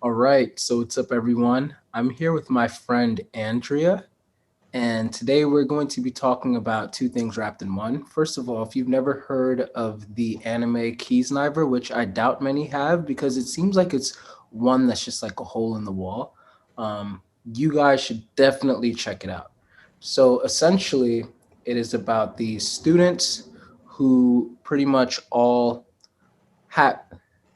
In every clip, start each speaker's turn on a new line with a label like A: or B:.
A: All right, so what's up, everyone? I'm here with my friend Andria, and today we're going to be talking about two things wrapped in one. First of all, if you've never heard of the anime Kiznaiver, which I doubt many have because it seems like it's one that's just like a hole in the wall, you guys should definitely check it out. So essentially, it is about the students who pretty much all have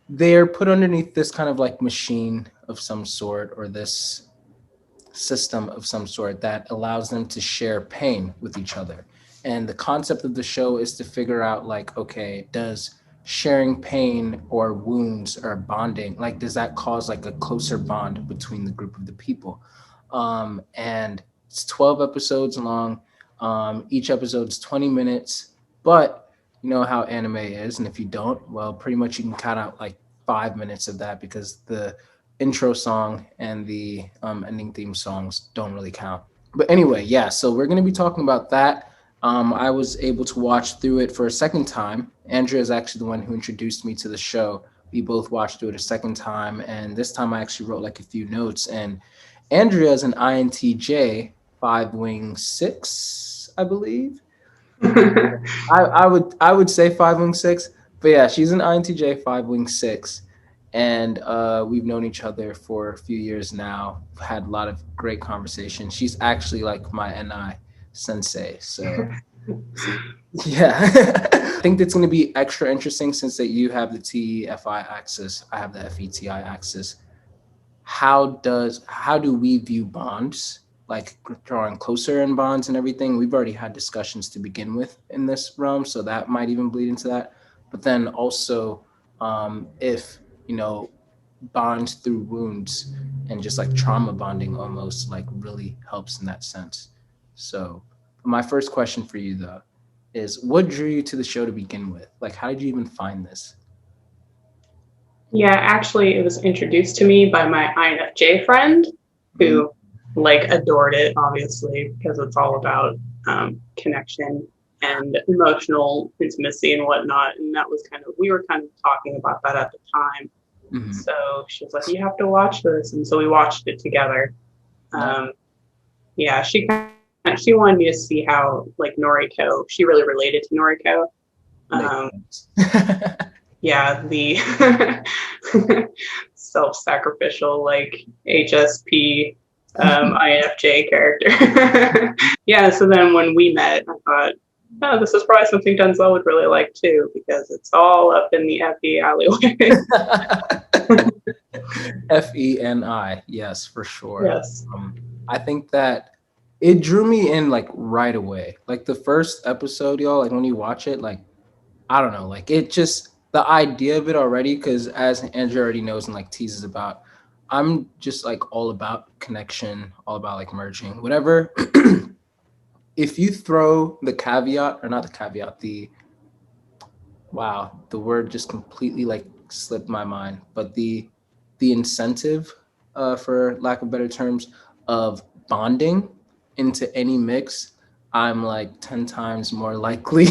A: they're put underneath this kind of like machine of some sort or this system of some sort that allows them to share pain with each other. And the concept of the show is to figure out like, okay, does sharing pain or wounds or bonding, like does that cause like a closer bond between the group of the people? And it's 12 episodes long. Each episode's 20 minutes, but you know how anime is, and if you don't, well, pretty much you can cut out like 5 minutes of that because the intro song and the ending theme songs don't really count. But anyway, yeah, so we're going to be talking about that. I was able to watch through it for a second time. Andrea is actually the one who introduced me to the show. We both watched through it a second time, and this time I actually wrote like a few notes. And Andrea is an INTJ, 5 wing 6, I believe. I would say 5 wing 6, but yeah, she's an INTJ 5 wing 6, and we've known each other for a few years now. Had a lot of great conversations. She's actually like my NI sensei, so yeah. I think it's going to be extra interesting since that you have the TFI axis, I have the FETI axis. How do we view bonds, like drawing closer in bonds and everything? We've already had discussions to begin with in this realm, so that might even bleed into that. But then also, if you know bonds through wounds and just like trauma bonding almost like really helps in that sense. So my first question for you though is, what drew you to the show to begin with? Like, how did you even find this?
B: Yeah, actually, it was introduced to me by my INFJ friend
A: Mm,
B: who, like, adored it, obviously, because it's all about connection and emotional intimacy and whatnot. And that was we were kind of talking about that at the time.
A: mhm.
B: So she was like, "You have to watch this." And so we watched it together.
A: Nice.
B: Um, yeah, she wanted me to see how, like, Noriko, she really related to Noriko.
A: Makes
B: Um,
A: sense.
B: yeah, the self-sacrificial like HSP INFJ character. Yeah, so then when we met, I thought, oh, this is probably something Denzel would really like too, because it's all up in the FE alleyway.
A: FENI, yes, for sure.
B: Yes.
A: Um, I think that it drew me in like right away. Like the first episode, y'all, like when you watch it, like I don't know, like it just the idea of it already, because as Andrew already knows and like teases about, I'm just like all about connection, all about like merging, whatever. If you throw the caveat, or not the caveat, the wow, the word just completely like slipped my mind, but the incentive, for lack of better terms, of bonding into any mix, I'm like 10 times more likely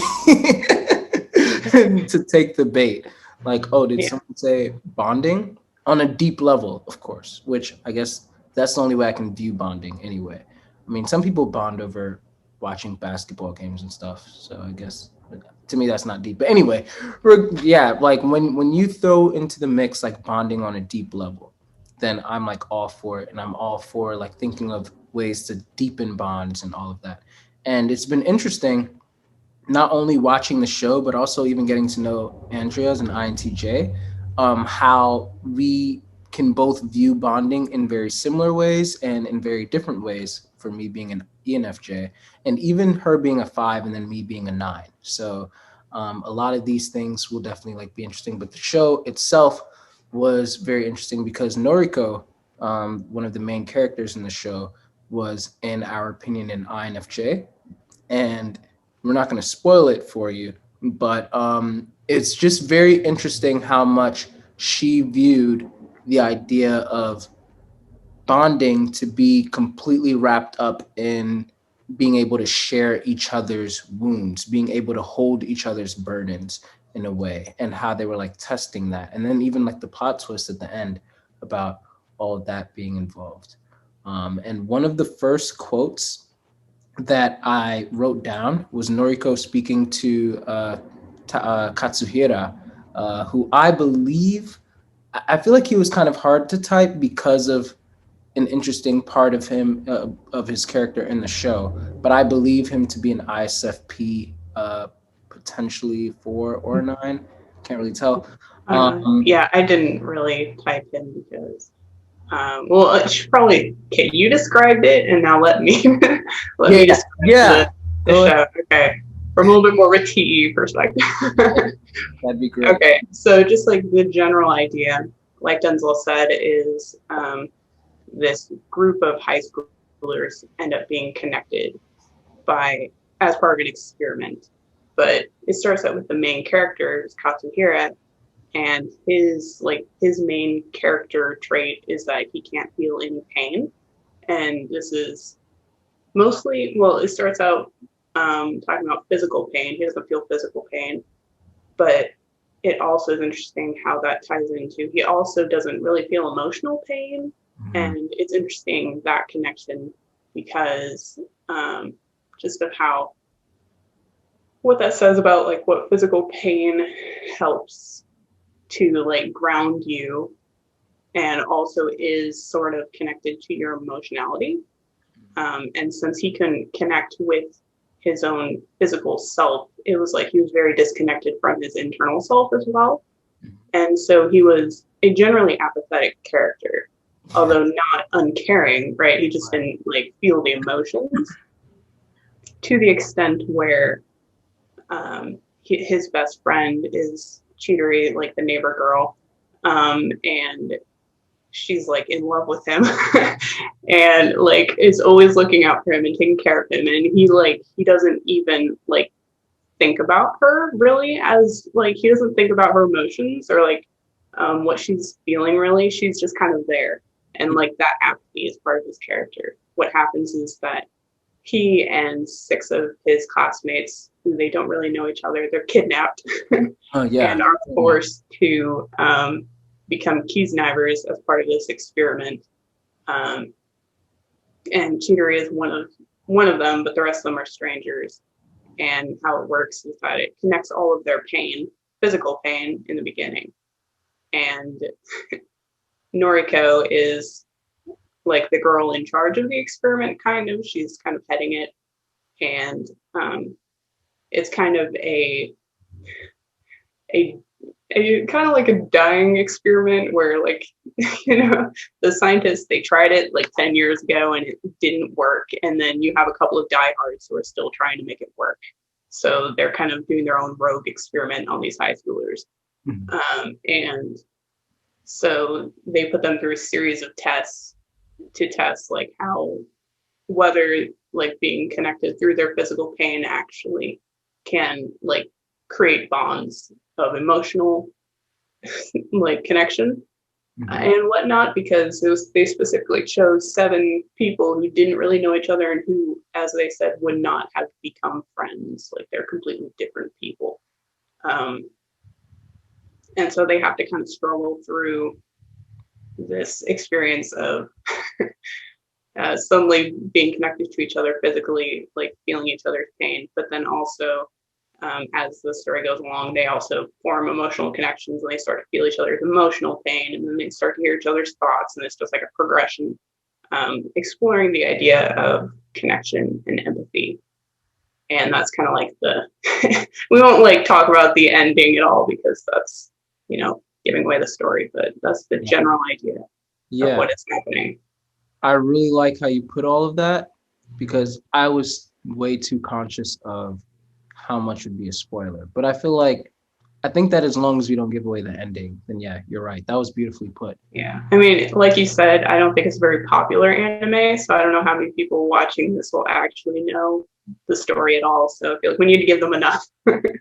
A: to take the bait. Like, oh, did
B: Yeah.
A: someone say bonding? On a deep level, of course, which I guess that's the only way I can view bonding anyway. I mean, some people bond over watching basketball games and stuff, so I guess to me that's not deep. But anyway, yeah, like when you throw into the mix like bonding on a deep level, then I'm like all for it, and I'm all for like thinking of ways to deepen bonds and all of that. And it's been interesting not only watching the show but also even getting to know Andrea as an INTJ, how we can both view bonding in very similar ways and in very different ways. For me being an ENFJ, and even her being a 5, and then me being a 9. So a lot of these things will definitely like be interesting. But the show itself was very interesting because Noriko, one of the main characters in the show, was, in our opinion, an INFJ, and we're not going to spoil it for you, but it's just very interesting how much she viewed the idea of bonding to be completely wrapped up in being able to share each other's wounds, being able to hold each other's burdens in a way, and how they were like testing that. And then even like the plot twist at the end about all of that being involved. And one of the first quotes that I wrote down was Noriko speaking to Katsuhira, who I believe, I feel like he was kind of hard to type because of an interesting part of him, of his character in the show, but I believe him to be an ISFP, potentially 4 or 9. Can't really tell.
B: Yeah, I didn't really type in because well, it should probably. Okay, you described it, and now let me let me describe the show. Okay, from a little bit more of a TE perspective.
A: That'd be great.
B: Okay, so just like the general idea, like Denzel said, is this group of high schoolers end up being connected by as part of an experiment. But it starts out with the main character, Katsuhira, and his main character trait is that he can't feel any pain. And this is mostly, well, it starts out talking about physical pain. He doesn't feel physical pain, but it also is interesting how that ties into, he also doesn't really feel emotional pain. And it's interesting, that connection, because just of how, what that says about like what physical pain helps to like ground you, and also is sort of connected to your emotionality. And since he can connect with his own physical self, it was like he was very disconnected from his internal self as well. And so he was a generally apathetic character, although not uncaring, right? He just didn't like feel the emotions to the extent where his best friend is Chidori, like the neighbor girl, and she's like in love with him and like is always looking out for him and taking care of him, and he doesn't even like think about her really, as like he doesn't think about her emotions or like what she's feeling really. She's just kind of there, and like that apathy is part of his character. What happens is that he and 6 of his classmates, who they don't really know each other, they're kidnapped and are forced to become Kiznaivers as part of this experiment. And Chidori is one of them, but the rest of them are strangers. And how it works is that it connects all of their pain, physical pain, in the beginning. And Noriko is like the girl in charge of the experiment, kind of. She's kind of heading it. And it's kind of a kind of like a dying experiment where like the scientists, they tried it like 10 years ago and it didn't work, and then you have a couple of diehards who are still trying to make it work, so they're kind of doing their own rogue experiment on these high schoolers. And so they put them through a series of tests to test like how, whether like being connected through their physical pain actually can like create bonds of emotional like connection and whatnot, because they specifically chose 7 people who didn't really know each other and who, as they said, would not have become friends. Like they're completely different people. And so they have to kind of struggle through this experience of suddenly being connected to each other physically, like feeling each other's pain, but then also as the story goes along, they also form emotional connections and they start to feel each other's emotional pain, and then they start to hear each other's thoughts, and it's just like a progression, exploring the idea of connection and empathy. And that's kind of like the we won't like talk about the ending at all because that's giving away the story, but that's the general idea of what is happening.
A: I really like how you put all of that, because I was way too conscious of how much would be a spoiler. But I think that as long as we don't give away the ending, then yeah, you're right. That was beautifully put.
B: Yeah. I mean, like you said, I don't think it's a very popular anime, so I don't know how many people watching this will actually know the story at all. So I feel like we need to give them enough.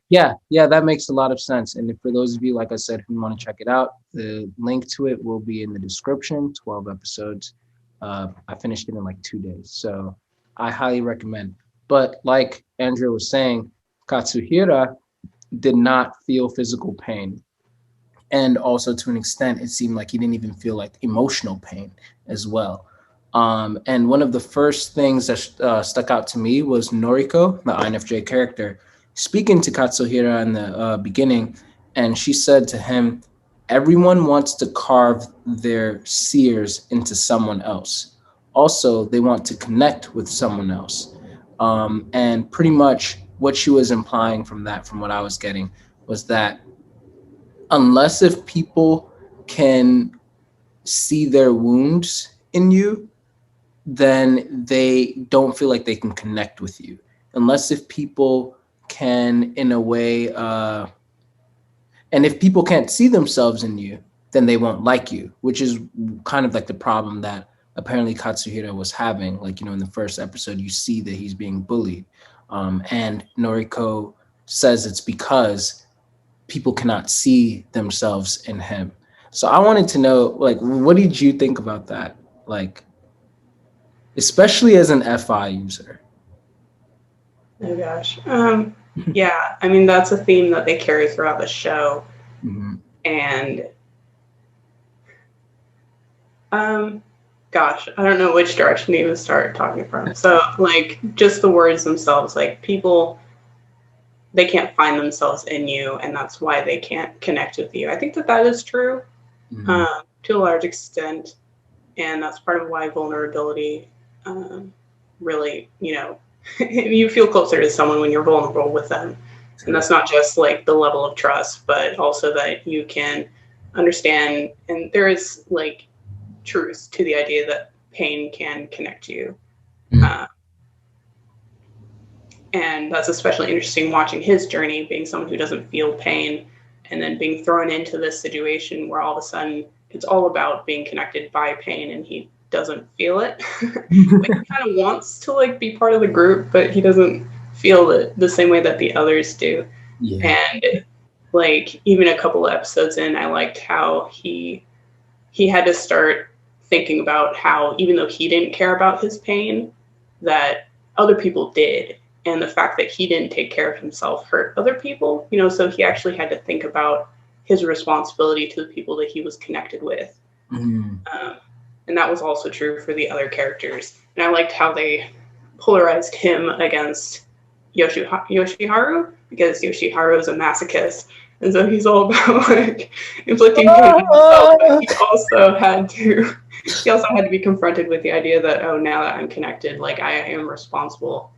A: Yeah, that makes a lot of sense. And for those of you, like I said, who want to check it out, the link to it will be in the description. 12 episodes. I finished it in like 2 days, so I highly recommend. But like Andrea was saying, Katsuhira did not feel physical pain. And also, to an extent, it seemed like he didn't even feel like emotional pain as well. And one of the first things that stuck out to me was Noriko, the INFJ character, speaking to Katsuhira in the beginning. And she said to him, everyone wants to carve their seers into someone else. Also, they want to connect with someone else. And pretty much what she was implying from that, from what I was getting, was that unless if people can see their wounds in you, then they don't feel like they can connect with you. Unless if people can, in a way, and if people can't see themselves in you, then they won't like you, which is kind of like the problem that apparently Katsuhira was having. Like, in the first episode, you see that he's being bullied. And Noriko says it's because people cannot see themselves in him. So I wanted to know, like, what did you think about that? Like, especially as an FI user.
B: Oh gosh. Yeah, I mean that's a theme that they carry throughout the show, and gosh, I don't know which direction to even start talking from. So like just the words themselves, like people, they can't find themselves in you, and that's why they can't connect with you. I think that is true to a large extent, and that's part of why vulnerability really, you feel closer to someone when you're vulnerable with them. And that's not just like the level of trust, but also that you can understand, and there is like truth to the idea that pain can connect you. And that's especially interesting watching his journey, being someone who doesn't feel pain and then being thrown into this situation where all of a sudden it's all about being connected by pain and he doesn't feel it. Like he kind of wants to like be part of the group, but he doesn't feel it the same way that the others do.
A: Yeah.
B: And like even a couple of episodes in, I liked how he had to start thinking about how even though he didn't care about his pain, that other people did. And the fact that he didn't take care of himself hurt other people, so he actually had to think about his responsibility to the people that he was connected with. And that was also true for the other characters. And I liked how they polarized him against Yoshiharu, because Yoshiharu is a masochist. And so he's all about like inflicting pain on himself, but he also had to be confronted with the idea that, oh, now that I'm connected, like I am responsible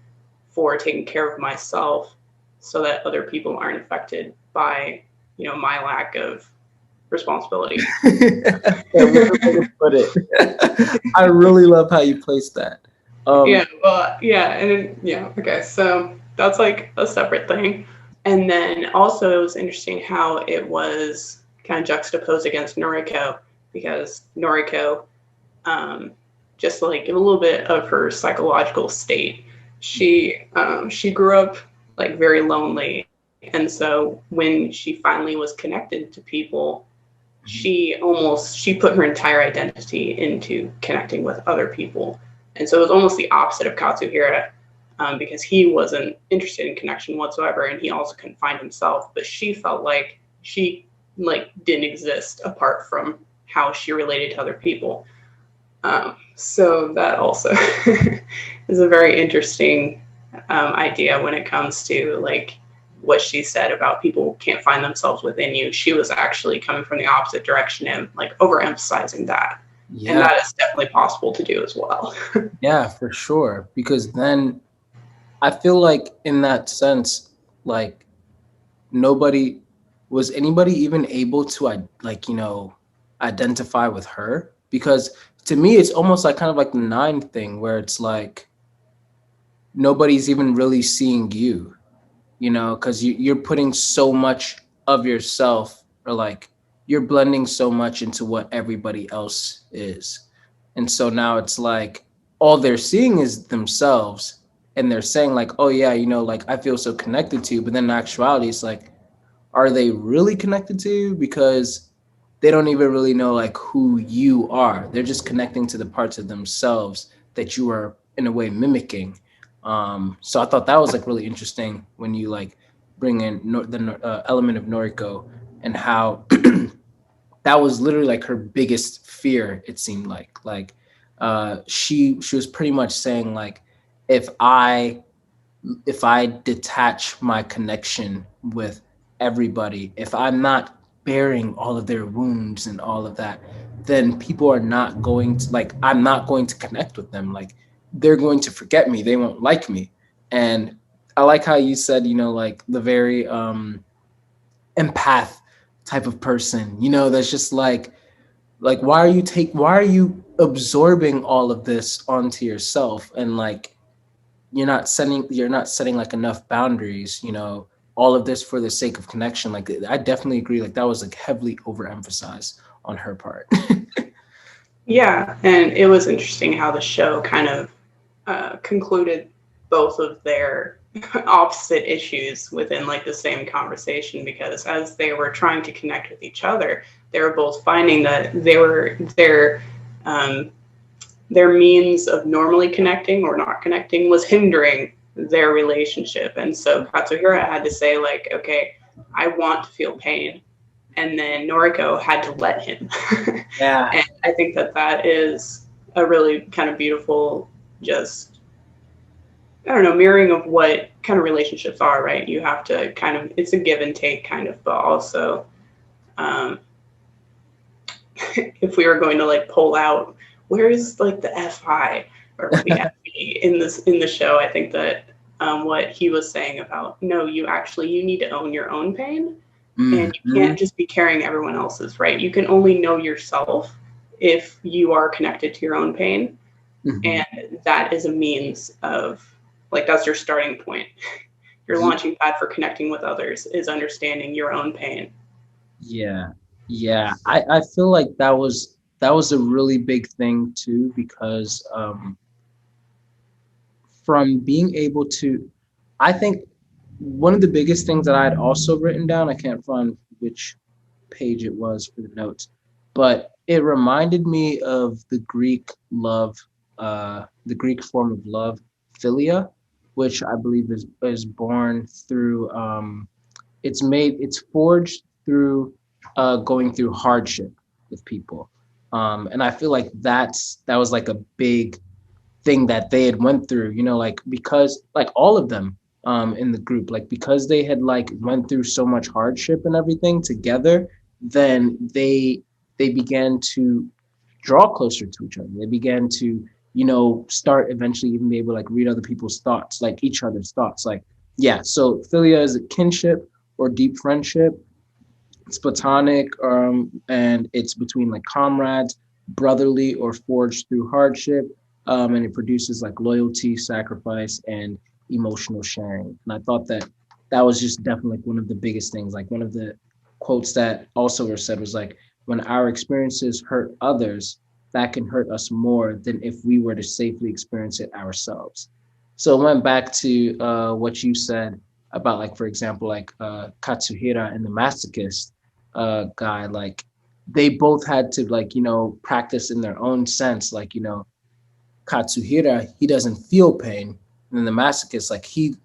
B: for taking care of myself so that other people aren't affected by, my lack of responsibility.
A: Put it. I really love how you placed that.
B: Okay, so that's like a separate thing. And then also it was interesting how it was kind of juxtaposed against Noriko, because Noriko, just like a little bit of her psychological state, she grew up like very lonely, and so when she finally was connected to people, she put her entire identity into connecting with other people. And so it was almost the opposite of Katsuhira, because he wasn't interested in connection whatsoever, and he also couldn't find himself. But she felt like she didn't exist apart from how she related to other people. So that also is a very interesting idea when it comes to like what she said about people can't find themselves within you. She was actually coming from the opposite direction and like overemphasizing that. Yeah. And that is definitely possible to do as well.
A: Yeah, for sure. Because then I feel like in that sense, like was anybody even able to identify with her? Because to me, it's almost like kind of like the 9 thing where it's like nobody's even really seeing you, because you're putting so much of yourself, or like you're blending so much into what everybody else is. And so now it's like all they're seeing is themselves, and they're saying like, oh yeah, like I feel so connected to you. But then in actuality, it's like, are they really connected to you? Because they don't even really know like who you are. They're just connecting to the parts of themselves that you are in a way mimicking. So I thought that was like really interesting when you like bring in the element of Noriko, and how that was literally like her biggest fear, it seemed like she was pretty much saying like, if i if I detach my connection with everybody, if I'm not bearing all of their wounds and all of that, then people are not going to like, I'm not going to connect with them. Like, they're going to forget me. They won't like me. And I like how you said, like the very empath type of person, that's just like why are you absorbing all of this onto yourself, and like you're not setting like enough boundaries, all of this for the sake of connection. Like, I definitely agree, like that was like heavily overemphasized on her part.
B: Yeah, and it was interesting how the show kind of concluded both of their opposite issues within like the same conversation, because as they were trying to connect with each other, they were both finding that um, their means of normally connecting or not connecting was hindering their relationship. And so Katsuhira had to say like, okay, I want to feel pain, and then Noriko had to let him.
A: Yeah.
B: And I think that that is a really kind of beautiful, just, I don't know, mirroring of what kind of relationships are, right? You have to kind of, it's a give and take kind of, but also, um, if we were going to like pull out, where is like the FI or the FB in the show, I think that what he was saying about, no, you need to own your own pain, and you
A: Mm-hmm.
B: can't just be carrying everyone else's, right? You can only know yourself if you are connected to your own pain,
A: Mm-hmm.
B: and that is a means of, like, that's your starting point. Your
A: Yeah,
B: launching pad for connecting with others is understanding your own pain.
A: yeah, yeah. I feel like that was a really big thing too, because from being able to, I think one of the biggest things that I had also written down, I can't find which page it was for the notes, but it reminded me of the Greek love, the Greek form of love, philia, which I believe is born through, it's forged through going through hardship with people, and I feel like that was like a big thing that they had went through, like, because like all of them in the group, like because they had like went through so much hardship and everything together, then they began to draw closer to each other. They began to, start eventually even be able to like read other people's thoughts, like each other's thoughts. Like, yeah, so philia is a kinship or deep friendship. It's platonic, and it's between like comrades, brotherly or forged through hardship, and it produces like loyalty, sacrifice, and emotional sharing. And I thought that that was just definitely like one of the biggest things. Like one of the quotes that also were said was like, "When our experiences hurt others, that can hurt us more than if we were to safely experience it ourselves." So it went back to what you said about, like, for example, like Katsuhira and the masochist guy. Like, they both had to, like, practice in their own sense. Like, Katsuhira, he doesn't feel pain, and then the masochist, like, he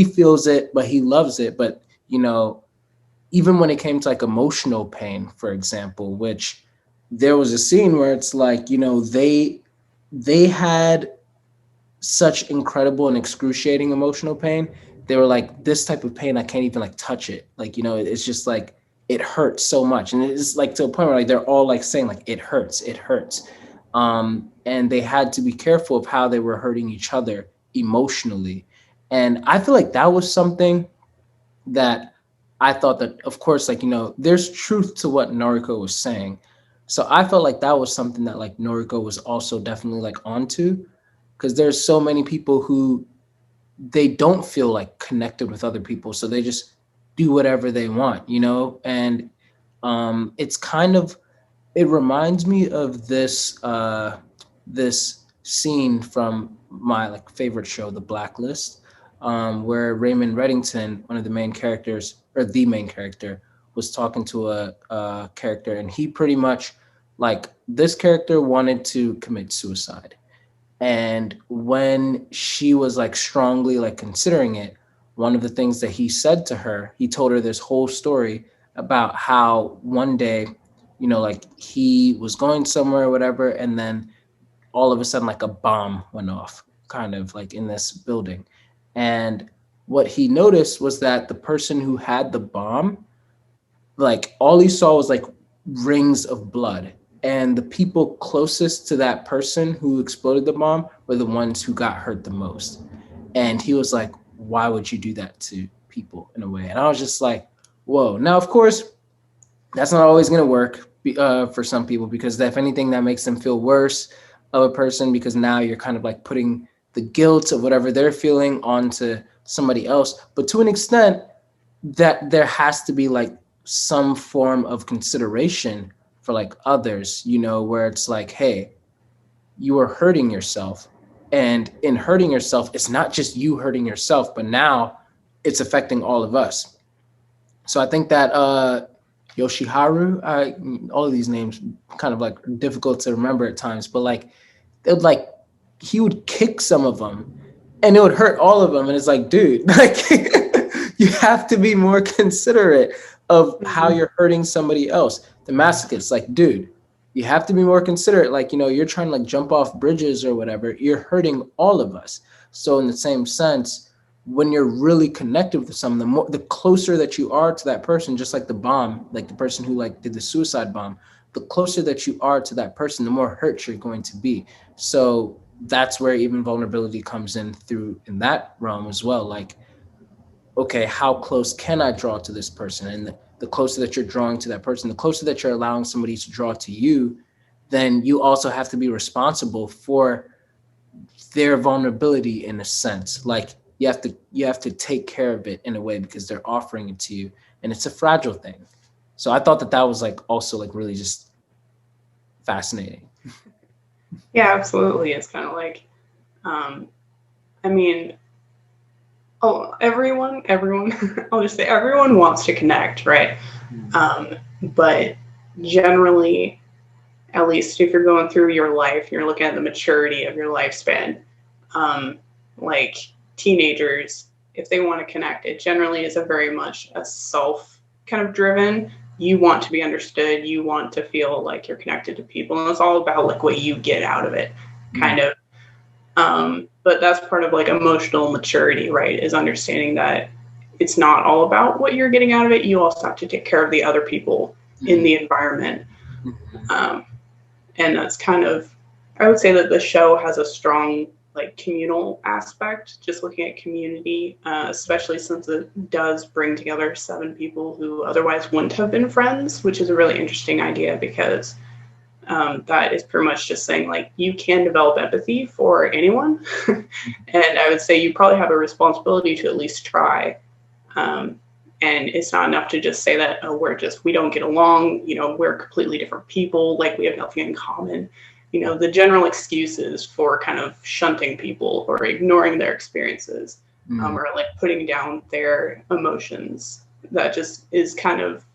A: feels it, but he loves it. But even when it came to like emotional pain, for example, which there was a scene where it's like, they had such incredible and excruciating emotional pain. They were like, this type of pain, I can't even like touch it. Like, it's just like, it hurts so much. And it's like to a point where like they're all like saying like, it hurts, it hurts. And they had to be careful of how they were hurting each other emotionally. And I feel like that was something that I thought that, of course, like, there's truth to what Noriko was saying. So I felt like that was something that like Noriko was also definitely like onto, because there's so many people who they don't feel like connected with other people, so they just do whatever they want, and it's kind of, it reminds me of this scene from my like favorite show, The Blacklist, where Raymond Reddington, one of the main characters, or the main character, was talking to a character, and he pretty much, like, this character wanted to commit suicide, and when she was like strongly like considering it, one of the things that he said to her, he told her this whole story about how one day like he was going somewhere or whatever, and then all of a sudden like a bomb went off kind of like in this building. And what he noticed was that the person who had the bomb, like all he saw was like rings of blood, and the people closest to that person who exploded the bomb were the ones who got hurt the most. And he was like, why would you do that to people in a way? And I was just like, whoa. Now of course that's not always going to work for some people, because if anything, that makes them feel worse of a person, because now you're kind of like putting the guilt of whatever they're feeling onto somebody else. But to an extent, that there has to be like some form of consideration for like others, where it's like, hey, you are hurting yourself. And in hurting yourself, it's not just you hurting yourself, but now it's affecting all of us. So I think that Yoshiharu, all of these names kind of like difficult to remember at times, but like it would like he would kick some of them and it would hurt all of them. And it's like, dude, like you have to be more considerate of how you're hurting somebody else. The masochist, like, dude, you have to be more considerate. Like, you're trying to like jump off bridges or whatever. You're hurting all of us. So in the same sense, when you're really connected with someone, the closer that you are to that person, just like the bomb, like the person who like did the suicide bomb, the closer that you are to that person, the more hurt you're going to be. So that's where even vulnerability comes in through in that realm as well. Like, okay, how close can I draw to this person? And the closer that you're drawing to that person, the closer that you're allowing somebody to draw to you, then you also have to be responsible for their vulnerability in a sense. Like you have to take care of it in a way, because they're offering it to you, and it's a fragile thing. So I thought that was like also like really just fascinating.
B: Yeah, absolutely. It's kind of like, I mean, oh, everyone, I'll just say everyone wants to connect, right? But generally, at least if you're going through your life, you're looking at the maturity of your lifespan. Like teenagers, if they want to connect, it generally is a very much a self kind of driven. You want to be understood. You want to feel like you're connected to people, and it's all about like what you get out of it, kind of. But that's part of like emotional maturity, right? Is understanding that it's not all about what you're getting out of it. You also have to take care of the other people in the environment. And that's kind of, I would say that the show has a strong like communal aspect, just looking at community, especially since it does bring together 7 people who otherwise wouldn't have been friends, which is a really interesting idea, because that is pretty much just saying like you can develop empathy for anyone. And I would say you probably have a responsibility to at least try. And it's not enough to just say that, oh, we don't get along, we're completely different people, like we have nothing in common. The general excuses for kind of shunting people or ignoring their experiences, or like putting down their emotions, that just is kind of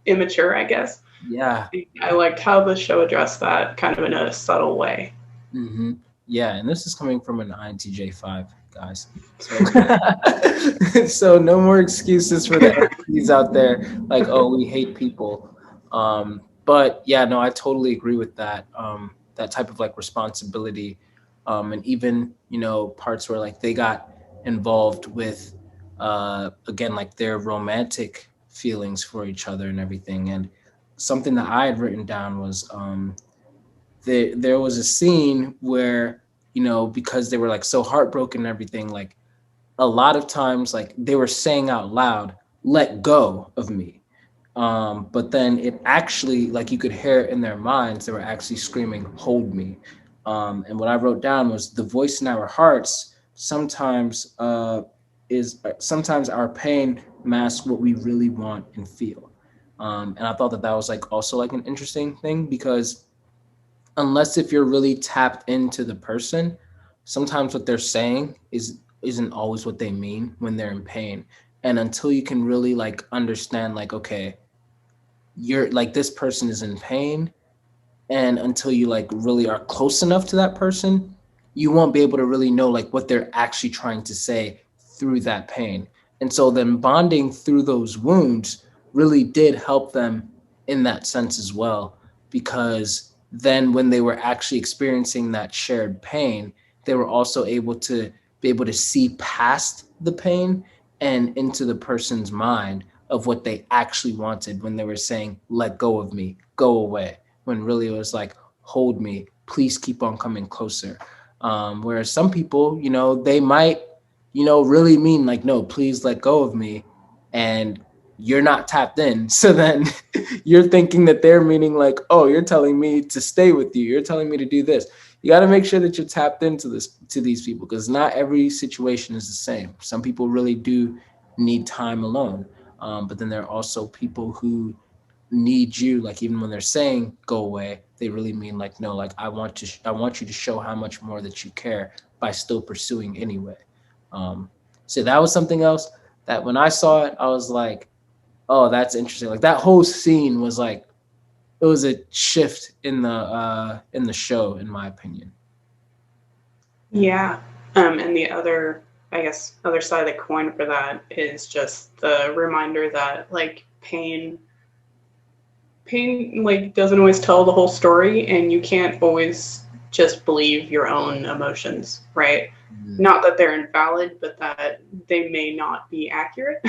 B: immature, I guess.
A: Yeah.
B: I liked how the show addressed that kind of in a subtle way.
A: Yeah, and this is coming from an INTJ 5, guys. So no more excuses for the entities out there, like, oh, we hate people. But yeah, no, I totally agree with that. That type of like responsibility, and even parts where like they got involved with, again, like their romantic feelings for each other and everything. And something that I had written down was there was a scene where because they were like so heartbroken and everything, like a lot of times like they were saying out loud, let go of me, but then it actually, like, you could hear it in their minds, they were actually screaming, hold me. And what I wrote down was the voice in our hearts sometimes sometimes our pain masks what we really want and feel. And I thought that was like also like an interesting thing, because unless if you're really tapped into the person, sometimes what they're saying isn't always what they mean when they're in pain. And until you can really like understand, like, okay, you're like, this person is in pain, and until you like really are close enough to that person, you won't be able to really know like what they're actually trying to say through that pain. And so then bonding through those wounds really did help them in that sense as well, because then when they were actually experiencing that shared pain, they were also able to be able to see past the pain and into the person's mind of what they actually wanted when they were saying, let go of me, go away, when really it was like, hold me, please keep on coming closer. Whereas some people, they might, really mean like, no, please let go of me. And you're not tapped in. So then you're thinking that they're meaning like, oh, you're telling me to stay with you. You're telling me to do this. You got to make sure that you're tapped into these people, because not every situation is the same. Some people really do need time alone. But then there are also people who need you, like even when they're saying go away, they really mean like, no, like I want you to show how much more that you care by still pursuing anyway. um so that was something else that when I saw it, I was like, oh, that's interesting. Like that whole scene was like, it was a shift in the show, in my opinion.
B: Yeah. And the other, I guess, other side of the coin for that is just the reminder that like pain like doesn't always tell the whole story, and you can't always just believe your own emotions, right?
A: Mhm.
B: Not that they're invalid, but that they may not be accurate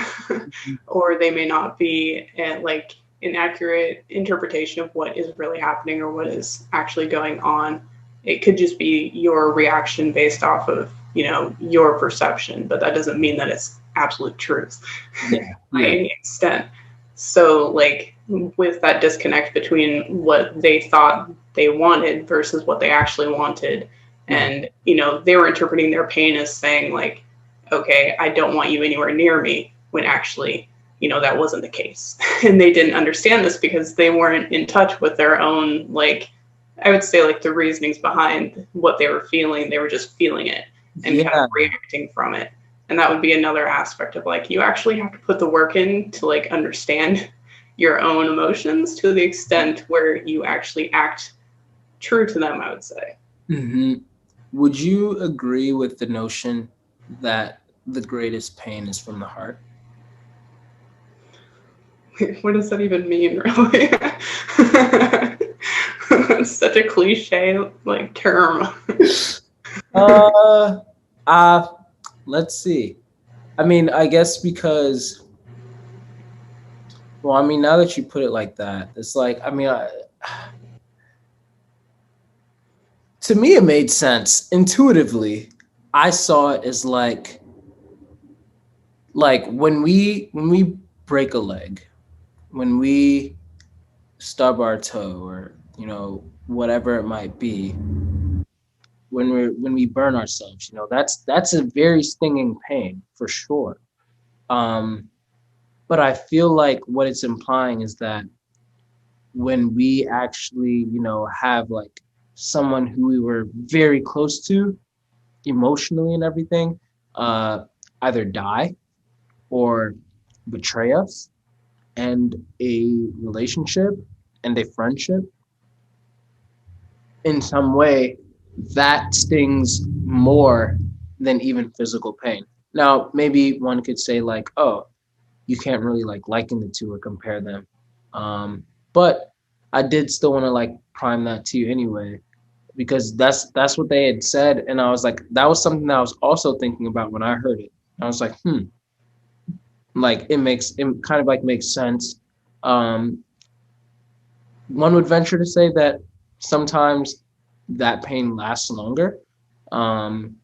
B: or they may not be like an accurate interpretation of what is really happening or what is actually going on. It could just be your reaction based off of, your perception, but that doesn't mean that it's absolute truth
A: Yeah,
B: by
A: yeah.
B: any extent. So, like, with that disconnect between what they thought they wanted versus what they actually wanted,
A: Mhm.
B: and, they were interpreting their pain as saying, like, okay, I don't want you anywhere near me, when actually, that wasn't the case. And they didn't understand this because they weren't in touch with their own, like, I would say, like, the reasonings behind what they were feeling. They were just feeling it and kind of
A: Yeah.
B: reacting from it. And that would be another aspect of like, you actually have to put the work in to like understand your own emotions to the extent where you actually act true to them, I would say.
A: Hmm. Would you agree with the notion that the greatest pain is from the heart?
B: What does that even mean, really? It's such a cliche like term.
A: uh uh let's see. I mean, I guess because, well, I mean, now that you put it like that, it's like, I mean, to me, it made sense intuitively. I saw it as like when we break a leg, when we stub our toe, or whatever it might be, when we burn ourselves, that's a very stinging pain for sure. Um, but I feel like what it's implying is that when we actually, have like someone who we were very close to emotionally and everything, uh, either die or betray us, and a relationship and a friendship in some way, that stings more than even physical pain. Now, maybe one could say like, oh, you can't really like liken the two or compare them. But I did still want to like prime that to you anyway, because that's what they had said, and I was like, that was something that I was also thinking about when I heard it. I was like, like it kind of like makes sense. Um, One would venture to say that sometimes that pain lasts longer. Um,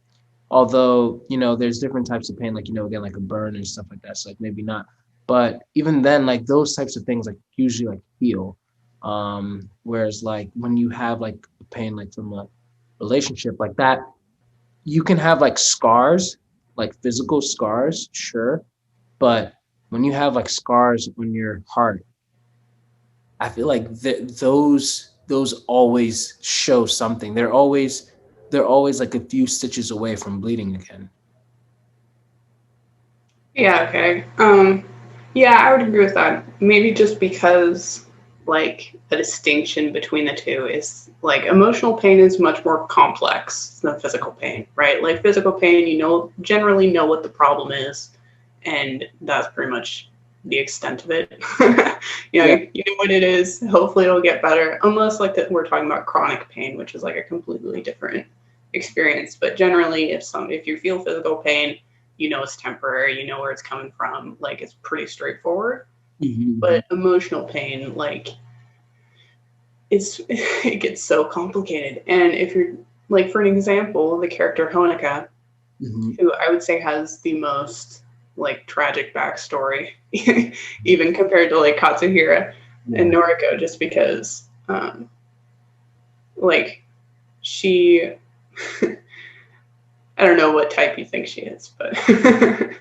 A: Although, there's different types of pain, like, again, like a burn and stuff like that. So like maybe not. But even then, like those types of things like usually like heal. Whereas like when you have like pain like from a relationship like that, you can have like scars, like physical scars, sure. But when you have like scars on your heart, I feel like those always show something. They're always like a few stitches away from bleeding again.
B: Yeah, okay. Yeah, I would agree with that. Maybe just because like the distinction between the two is like emotional pain is much more complex than physical pain, right? Like physical pain, generally know what the problem is, and that's pretty much the extent of it.
A: Yeah.
B: You know what it is. Hopefully it'll get better. Unless like that we're talking about chronic pain, which is like a completely different experience. But generally if you feel physical pain, you know it's temporary, you know where it's coming from, like it's pretty straightforward.
A: Mm-hmm.
B: But emotional pain, like it gets so complicated. And if you're like, for an example, the character Honika,
A: Mm-hmm.
B: who I would say has the most like tragic backstory, even compared to like Katsuhira and
A: Yeah.
B: Noriko, just because like she I don't know what type you think she is, but I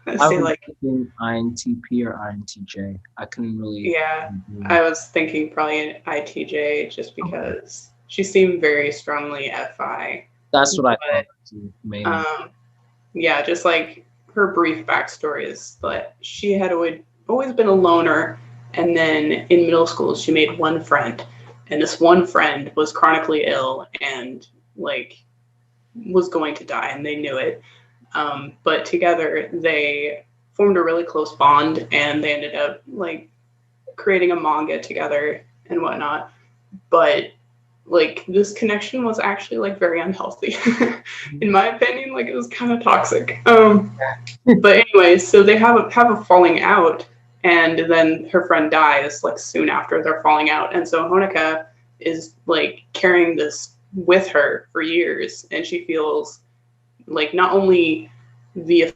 A: I
B: say
A: was
B: like,
A: thinking INTP or INTJ. I couldn't really
B: yeah,
A: agree.
B: I was thinking probably an ITJ just
A: Okay.
B: because she seemed very strongly FI,
A: That's what I thought
B: but
A: too, mainly.
B: um, yeah, just like her brief backstory is that she had always been a loner, and then in middle school she made one friend, and this one friend was chronically ill and like was going to die, and they knew it. But together they formed a really close bond, and they ended up like creating a manga together and whatnot. But like this connection was actually like very unhealthy in my opinion. Like it was kind of toxic. But anyway, so they have a falling out, and then her friend dies like soon after their falling out, and so Honika is like carrying this with her for years, and she feels like not only the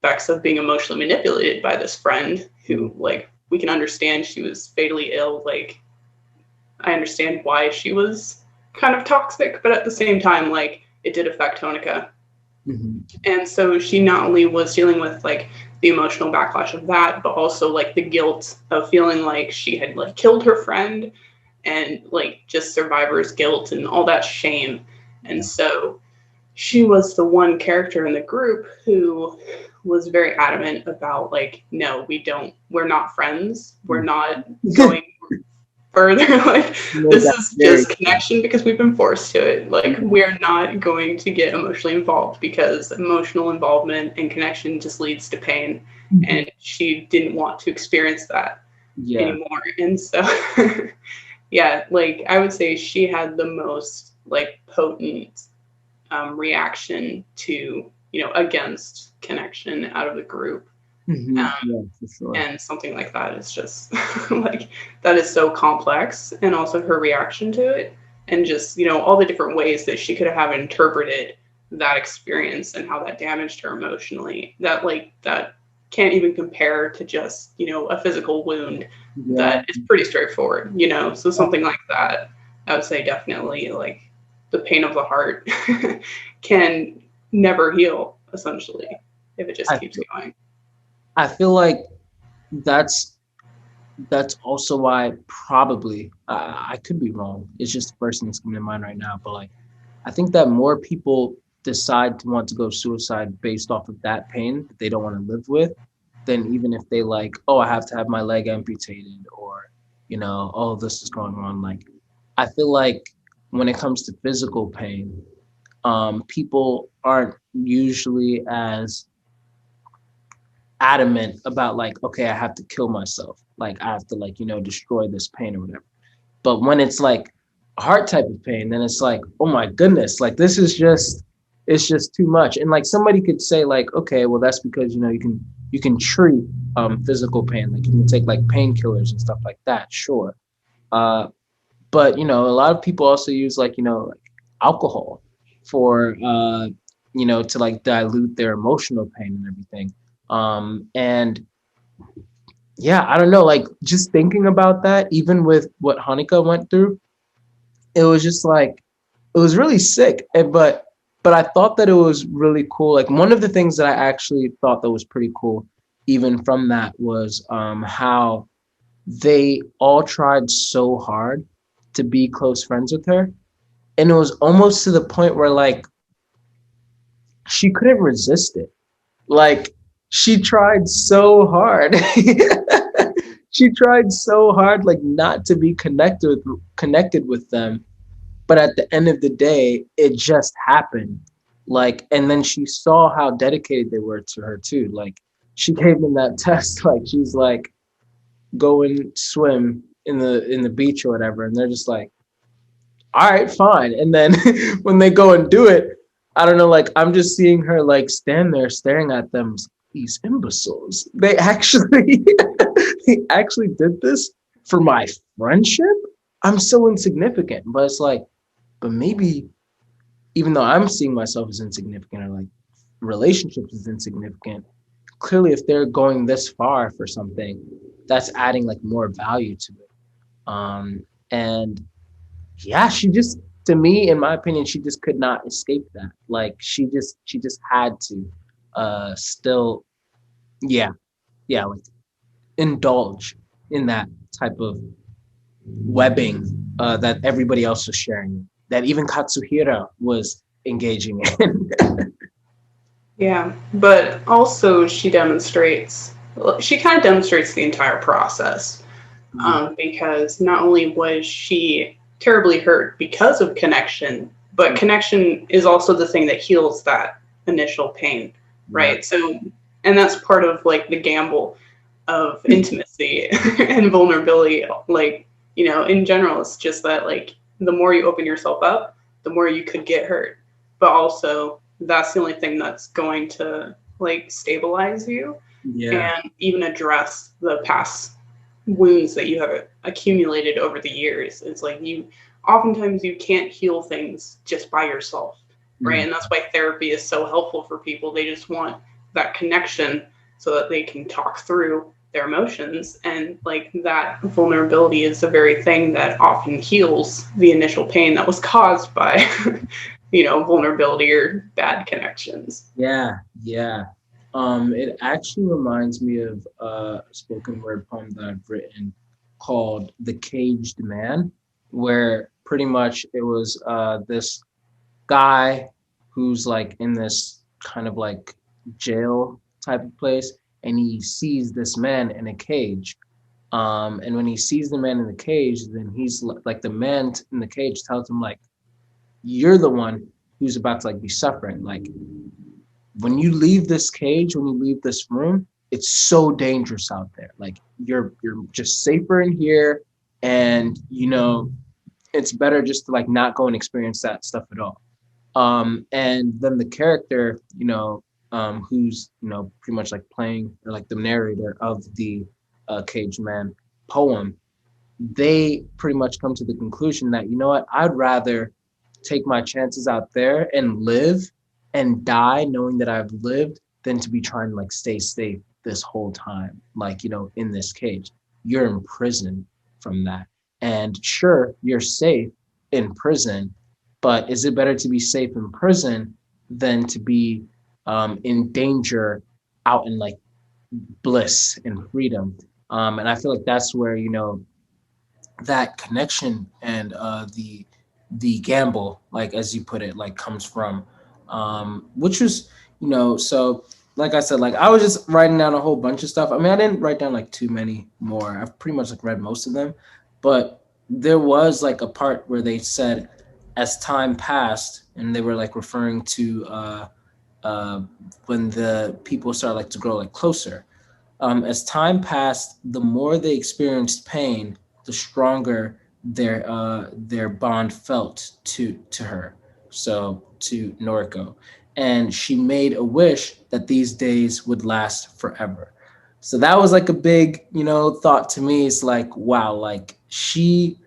B: effects of being emotionally manipulated by this friend who, like, we can understand she was fatally ill. Like I understand why she was kind of toxic, but at the same time, like it did affect Honika.
A: Mm-hmm.
B: And so she not only was dealing with like the emotional backlash of that, but also like the guilt of feeling like she had like killed her friend, and like just survivor's guilt and all that shame. And
A: Yeah.
B: so she was the one character in the group who was very adamant about like, no, we're not friends, we're not going further. Like
A: Made
B: this
A: that
B: is
A: very
B: just
A: clear.
B: connection because we've been forced to it. Like we're not going to get emotionally involved because emotional involvement and connection just leads to pain,
A: Mhm.
B: and she didn't want to experience that
A: Yeah.
B: anymore. And so yeah, like I would say she had the most like potent reaction to, against connection out of the group.
A: Mm-hmm.
B: um,
A: Yeah, for sure.
B: and something like that is just like that is so complex, and also her reaction to it, and just all the different ways that she could have interpreted that experience and how that damaged her emotionally, that like that can't even compare to just a physical wound
A: Yeah.
B: that is pretty straightforward. So something like that, I would say definitely like the pain of the heart can never heal, essentially, if it just
A: I
B: keeps
A: feel,
B: going.
A: I feel like that's that's also why probably I could be wrong. It's just the first thing that's coming to mind right now. But like, I think that more people decide to want to go suicide based off of that pain that they don't want to live with, than even if they like, oh, I have to have my leg amputated, or oh, this is going on. Like, I feel like when it comes to physical pain, people aren't usually as adamant about like, okay, I have to kill myself. Like I have to like, destroy this pain or whatever. But when it's like a heart type of pain, then it's like, oh my goodness, like this is just it's just too much. And like somebody could say like, okay, well that's because you can treat physical pain. Like you can take like painkillers and stuff like that, sure. Uh but a lot of people also use like, like alcohol for to like dilute their emotional pain and everything. And yeah, I don't know, like just thinking about that, even with what Hanukkah went through, it was just like it was really sick. But I thought that it was really cool. Like one of the things that I actually thought that was pretty cool, even from that, was how they all tried so hard to be close friends with her. And it was almost to the point where like she couldn't resist it. Like she tried so hard. She tried so hard like not to be connected with them, but at the end of the day it just happened. Like, and then she saw how dedicated they were to her too. Like she gave them that test. Like she's like, go and swim in the beach or whatever, and they're just like, all right, fine. And then when they go and do it, I don't know, like I'm just seeing her like stand there staring at them. These imbeciles. They actually they actually did this for my friendship. I'm so insignificant. But it's like, but maybe even though I'm seeing myself as insignificant or like relationships as insignificant, clearly if they're going this far for something, that's adding like more value to it. And yeah, she just, to me, in my opinion, she just could not escape that. Like she just had to still, yeah, yeah, like indulge in that type of webbing that everybody else was sharing, that even Katsuhira was engaging in.
B: Yeah, but also she kind of demonstrates the entire process, because not only was she terribly hurt because of connection, but connection is also the thing that heals that initial pain,
A: Yeah.
B: right? So, and that's part of like the gamble of intimacy and vulnerability. Like, in general, it's just that like the more you open yourself up, the more you could get hurt. But also, that's the only thing that's going to like stabilize you
A: Yeah.
B: and even address the past wounds that you have accumulated over the years. It's like oftentimes you can't heal things just by yourself, right?
A: Mm.
B: And that's why therapy is so helpful for people. They just want that connection so that they can talk through their emotions, and like that vulnerability is the very thing that often heals the initial pain that was caused by vulnerability or bad connections.
A: Yeah, yeah. It actually reminds me of a spoken word poem that I've written called "The Caged Man," where pretty much it was this guy who's like in this kind of like jail type of place, and he sees this man in a cage. And when he sees the man in the cage, then he's like the man in the cage tells him like, "You're the one who's about to like be suffering. Like when you leave this cage, when you leave this room, it's so dangerous out there. Like you're just safer in here, and it's better just to like not go and experience that stuff at all." And then the character, who's pretty much like playing or like the narrator of the Caged Man poem, they pretty much come to the conclusion that, you know what, I'd rather take my chances out there and live and die knowing that I've lived than to be trying to like stay safe this whole time, like, in this cage. You're in prison from that. And sure, you're safe in prison, but is it better to be safe in prison than to be in danger out in like bliss and freedom? And I feel like that's where, that connection and the gamble, like as you put it, like comes from, which was, so like I said, like I was just writing down a whole bunch of stuff. I mean, I didn't write down like too many more. I've pretty much like read most of them, but there was like a part where they said, as time passed, and they were like referring to uh, when the people started like to grow like closer. As time passed, the more they experienced pain, the stronger their bond felt to her. So to Noriko, and she made a wish that these days would last forever. So that was like a big, thought to me. It's like, wow, like she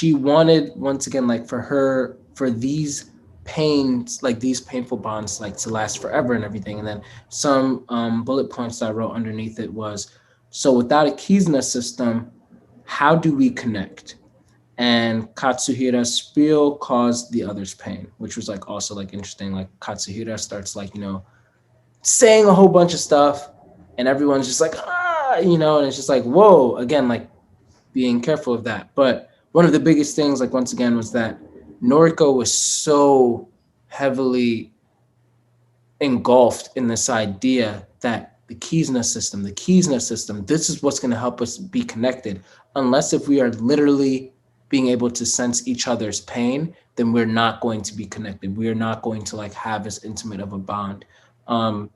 A: wanted, once again, like for these pains, like these painful bonds, like to last forever and everything. And then some bullet points that I wrote underneath it was, so without a Kizna system, how do we connect? And Katsuhira's spiel caused the other's pain, which was like also like interesting. Like Katsuhira starts like, saying a whole bunch of stuff, and everyone's just like, and it's just like, whoa, again, like being careful of that. But one of the biggest things, like once again, was that Noriko was so heavily engulfed in this idea that the Kizna system, this is what's going to help us be connected. Unless if we are literally being able to sense each other's pain, then we're not going to be connected. We are not going to like have as intimate of a bond. Um,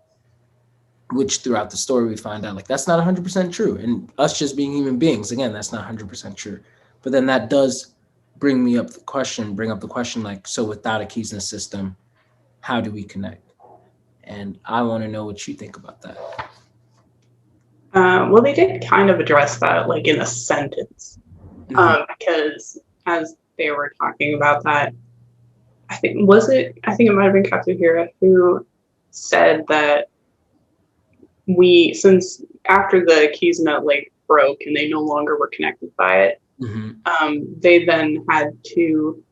A: which throughout the story we find out like that's not 100% true. And us just being human beings, again, that's not 100% true. But then that does bring up the question, like, so without a Kisna system, how do we connect? And I want to know what you think about that.
B: Well, they did kind of address that, like in a sentence, because as they were talking about that, I think it might have been Katsuhira who said that since after the Kizuna like broke and they no longer were connected by it, they then had to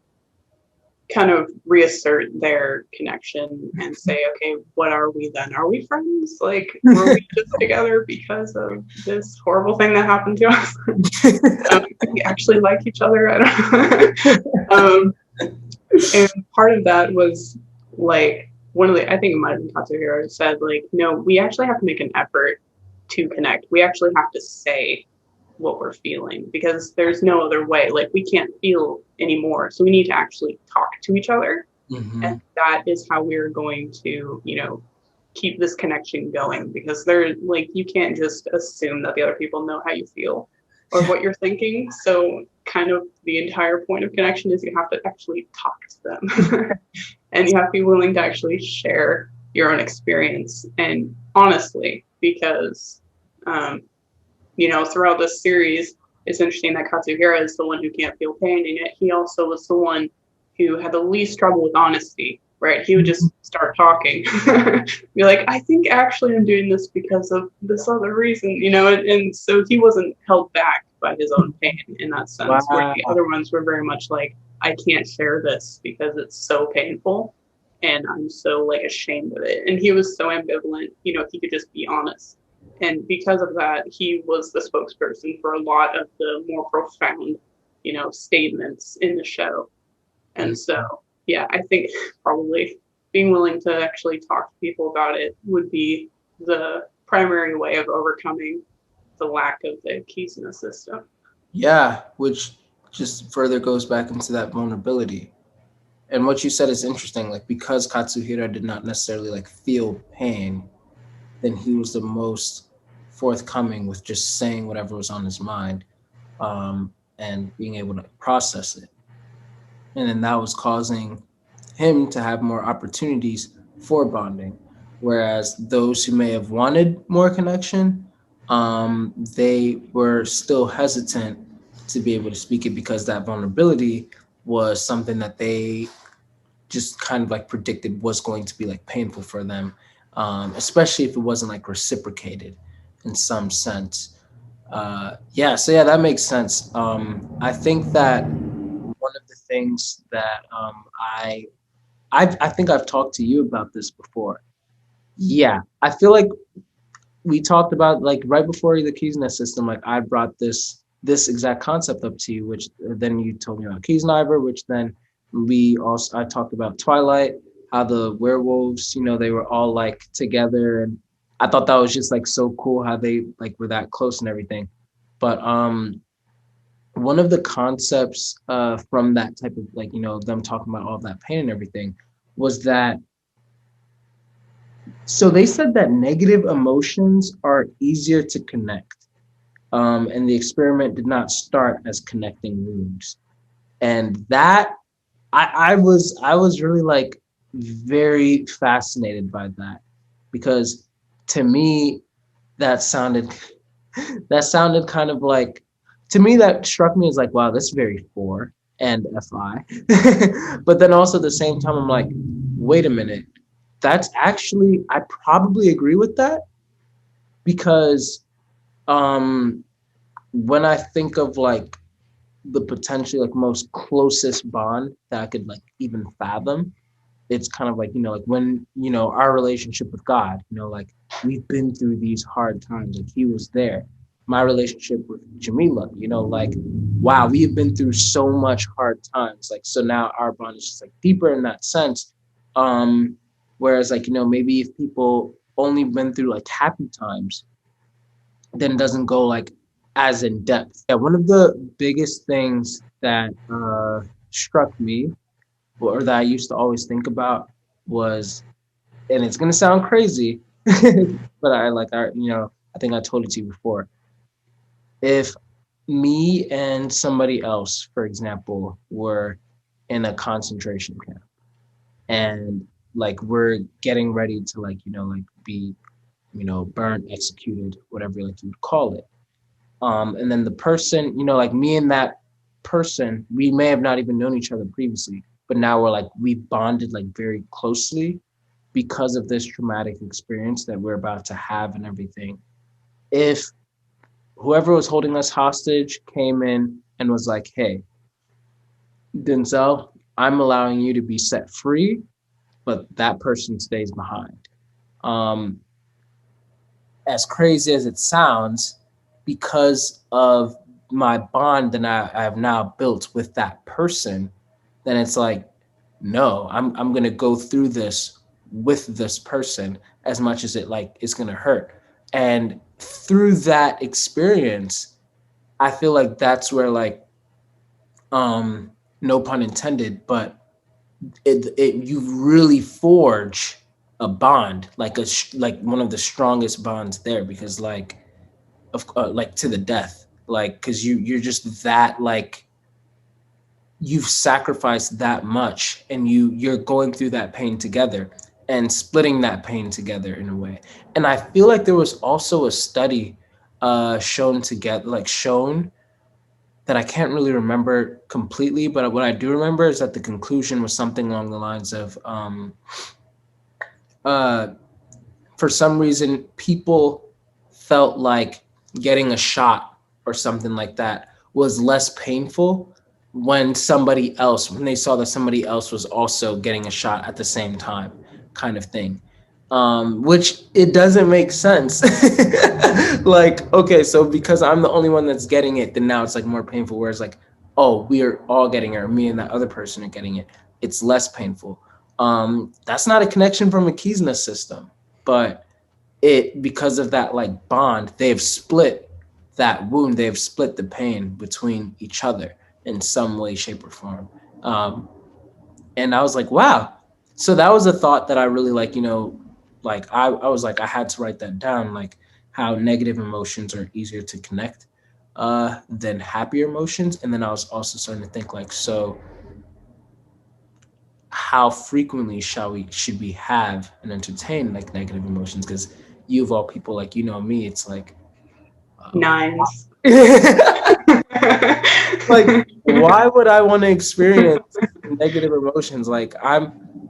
B: kind of reassert their connection and say, okay, what are we then? Are we friends? Like, were we just together because of this horrible thing that happened to us? Do we actually like each other? I don't know. And part of that was like I think it might have been Katsuhiro said, like, no, we actually have to make an effort to connect. We actually have to say what we're feeling because there's no other way. Like, we can't feel anymore. So we need to actually talk to each other. And that is how we're going to, keep this connection going because you can't just assume that the other people know how you feel or what you're thinking. So kind of the entire point of connection is you have to actually talk to them and you have to be willing to actually share your own experience and honestly, because throughout this series, it's interesting that Katsuhira is the one who can't feel pain, and yet he also was the one who had the least trouble with honesty, right? He would just start talking, be like, I think actually I'm doing this because of this other reason, and so he wasn't held back by his own pain in that sense, wow. Where the other ones were very much like, I can't share this because it's so painful, and I'm so ashamed of it. And he was so ambivalent, he could just be honest. And because of that, he was the spokesperson for a lot of the more profound, statements in the show. And so, yeah, I think probably being willing to actually talk to people about it would be the primary way of overcoming the lack of the Kizuna system.
A: Yeah, which just further goes back into that vulnerability. And what you said is interesting, like because Katsuhira did not necessarily feel pain, then he was the most forthcoming with just saying whatever was on his mind, and being able to process it. And then that was causing him to have more opportunities for bonding. Whereas those who may have wanted more connection, they were still hesitant to be able to speak it because that vulnerability was something that they just kind of predicted was going to be painful for them, especially if it wasn't reciprocated in some sense. So that makes sense. I think that one of the things that I think I've talked to you about this before. Yeah, I feel like we talked about right before the Kiznaiver system. I brought this exact concept up to you, which then you told me about Kiznaiver, which then I talked about Twilight, how the werewolves, they were all together, and I thought that was just so cool how they were that close and everything. But one of the concepts from that type of them talking about all of that pain and everything was that, so they said that negative emotions are easier to connect, and the experiment did not start as connecting wounds. And that I was really very fascinated by that, because to me that sounded kind of to me that struck me as wow, that's very for and fi. But then also at the same time I'm like, wait a minute, that's actually, I probably agree with that, because when I think of the potentially most closest bond that I could even fathom, it's kind of when our relationship with God, we've been through these hard times, he was there. My relationship with Jamila, wow, we have been through so much hard times, so now our bond is just deeper in that sense. Whereas maybe if people only been through happy times, then it doesn't go as in depth. Yeah, one of the biggest things that struck me, or that I used to always think about, was, and it's gonna sound crazy, But I think I told it to you before. If me and somebody else, for example, were in a concentration camp and like we're getting ready to be burned, executed, whatever like you would call it. And then the person, like me and that person, we may have not even known each other previously, but now we bonded like very closely because of this traumatic experience that we're about to have and everything. If whoever was holding us hostage came in and was like, hey, Denzel, I'm allowing you to be set free, but that person stays behind. Um, as crazy as it sounds, because of my bond that I have now built with that person, then it's like, no, I'm gonna go through this with this person as much as it like is gonna hurt. And through that experience, I feel like that's where no pun intended, but it you really forge a bond, like one of the strongest bonds there, because like to the death, like because you're just that like you've sacrificed that much and you're going through that pain together and splitting that pain together in a way. And I feel like there was also a study shown that I can't really remember completely, but what I do remember is that the conclusion was something along the lines of uh for some reason people felt like getting a shot or something like that was less painful when they saw that somebody else was also getting a shot at the same time, kind of thing. Which it doesn't make sense. Like, okay, so because I'm the only one that's getting it, then now it's like more painful, whereas like, oh, we are all getting it, or me and that other person are getting it, it's less painful. That's not a connection from a Kiznaiver system, but it, because of that like bond, they've split that wound, they've split the pain between each other in some way, shape, or form. And I was like, wow. So that was a thought that I really I was like, I had to write that down, like how negative emotions are easier to connect than happier emotions. And then I was also starting to think like, so how frequently should we have and entertain like negative emotions? Because you of all people, like me, it's like
B: Nines.
A: like why would I want to experience negative emotions?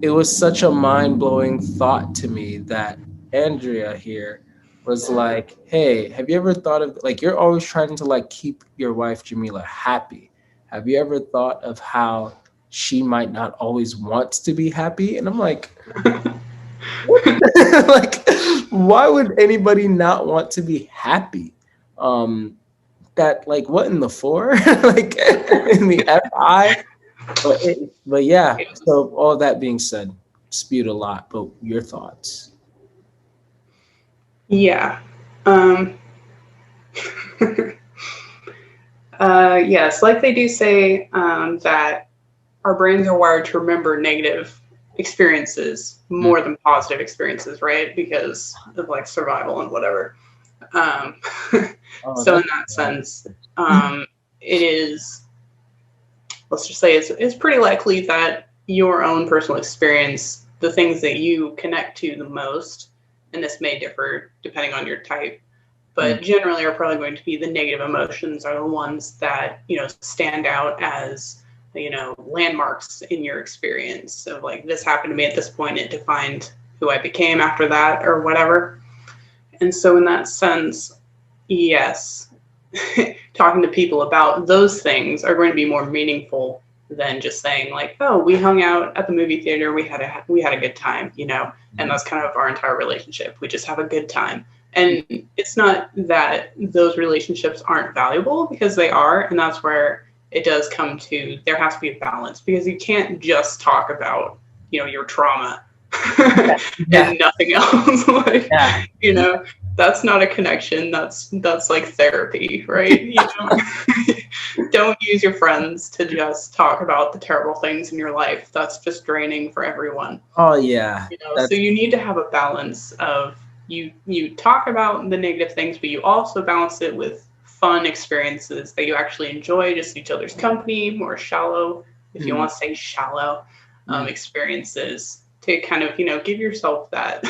A: It was such a mind-blowing thought to me that Andria here was like, hey, have you ever thought of, like, you're always trying to like keep your wife Jamila happy, have you ever thought of how she might not always want to be happy? And I'm like, like, why would anybody not want to be happy? That like what in the four? Like in the FI? But yeah, so all that being said, spewed a lot, but your thoughts?
B: Yeah. Yes, like they do say that our brains are wired to remember negative experiences more than positive experiences, right? Because of like survival and whatever. Um, so in that sense, it is, let's just say it's pretty likely that your own personal experience, the things that you connect to the most, and this may differ depending on your type, but generally are probably going to be the negative emotions are the ones that, stand out as, landmarks in your experience of like, this happened to me at this point, it defined who I became after that or whatever. And so in that sense, yes, talking to people about those things are going to be more meaningful than just saying like, oh, we hung out at the movie theater, we had a good time, and that's kind of our entire relationship. We just have a good time. And it's not that those relationships aren't valuable, because they are, and that's where it does come to, there has to be a balance, because you can't just talk about, your trauma and nothing else. Like, that's not a connection. That's like therapy, right? Don't use your friends to just talk about the terrible things in your life. That's just draining for everyone.
A: Oh yeah.
B: So you need to have a balance of you talk about the negative things, but you also balance it with fun experiences that you actually enjoy, just each other's company, more shallow, if you
A: Mm,
B: want to say shallow,
A: mm,
B: experiences to kind of give yourself that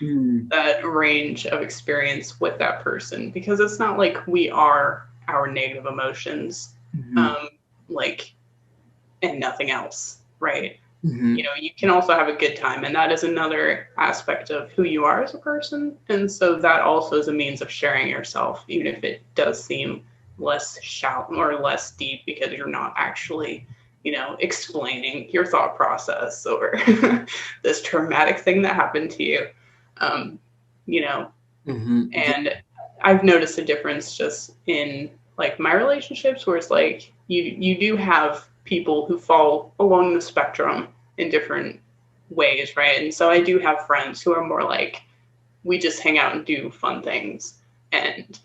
A: mm,
B: that range of experience with that person, because it's not like we are our negative emotions,
A: mhm,
B: um, like and nothing else, right?
A: mhm,
B: You can also have a good time, and that is another aspect of who you are as a person. And so that also is a means of sharing yourself, even if it does seem less shallow or less deep, because you're not actually explaining your thought process or this traumatic thing that happened to you. um, you know
A: mhm. Yeah.
B: and I've noticed a difference just in like my relationships, where it's like you do have people who fall along the spectrum in different ways, right? And so I do have friends who are more like, we just hang out and do fun things, and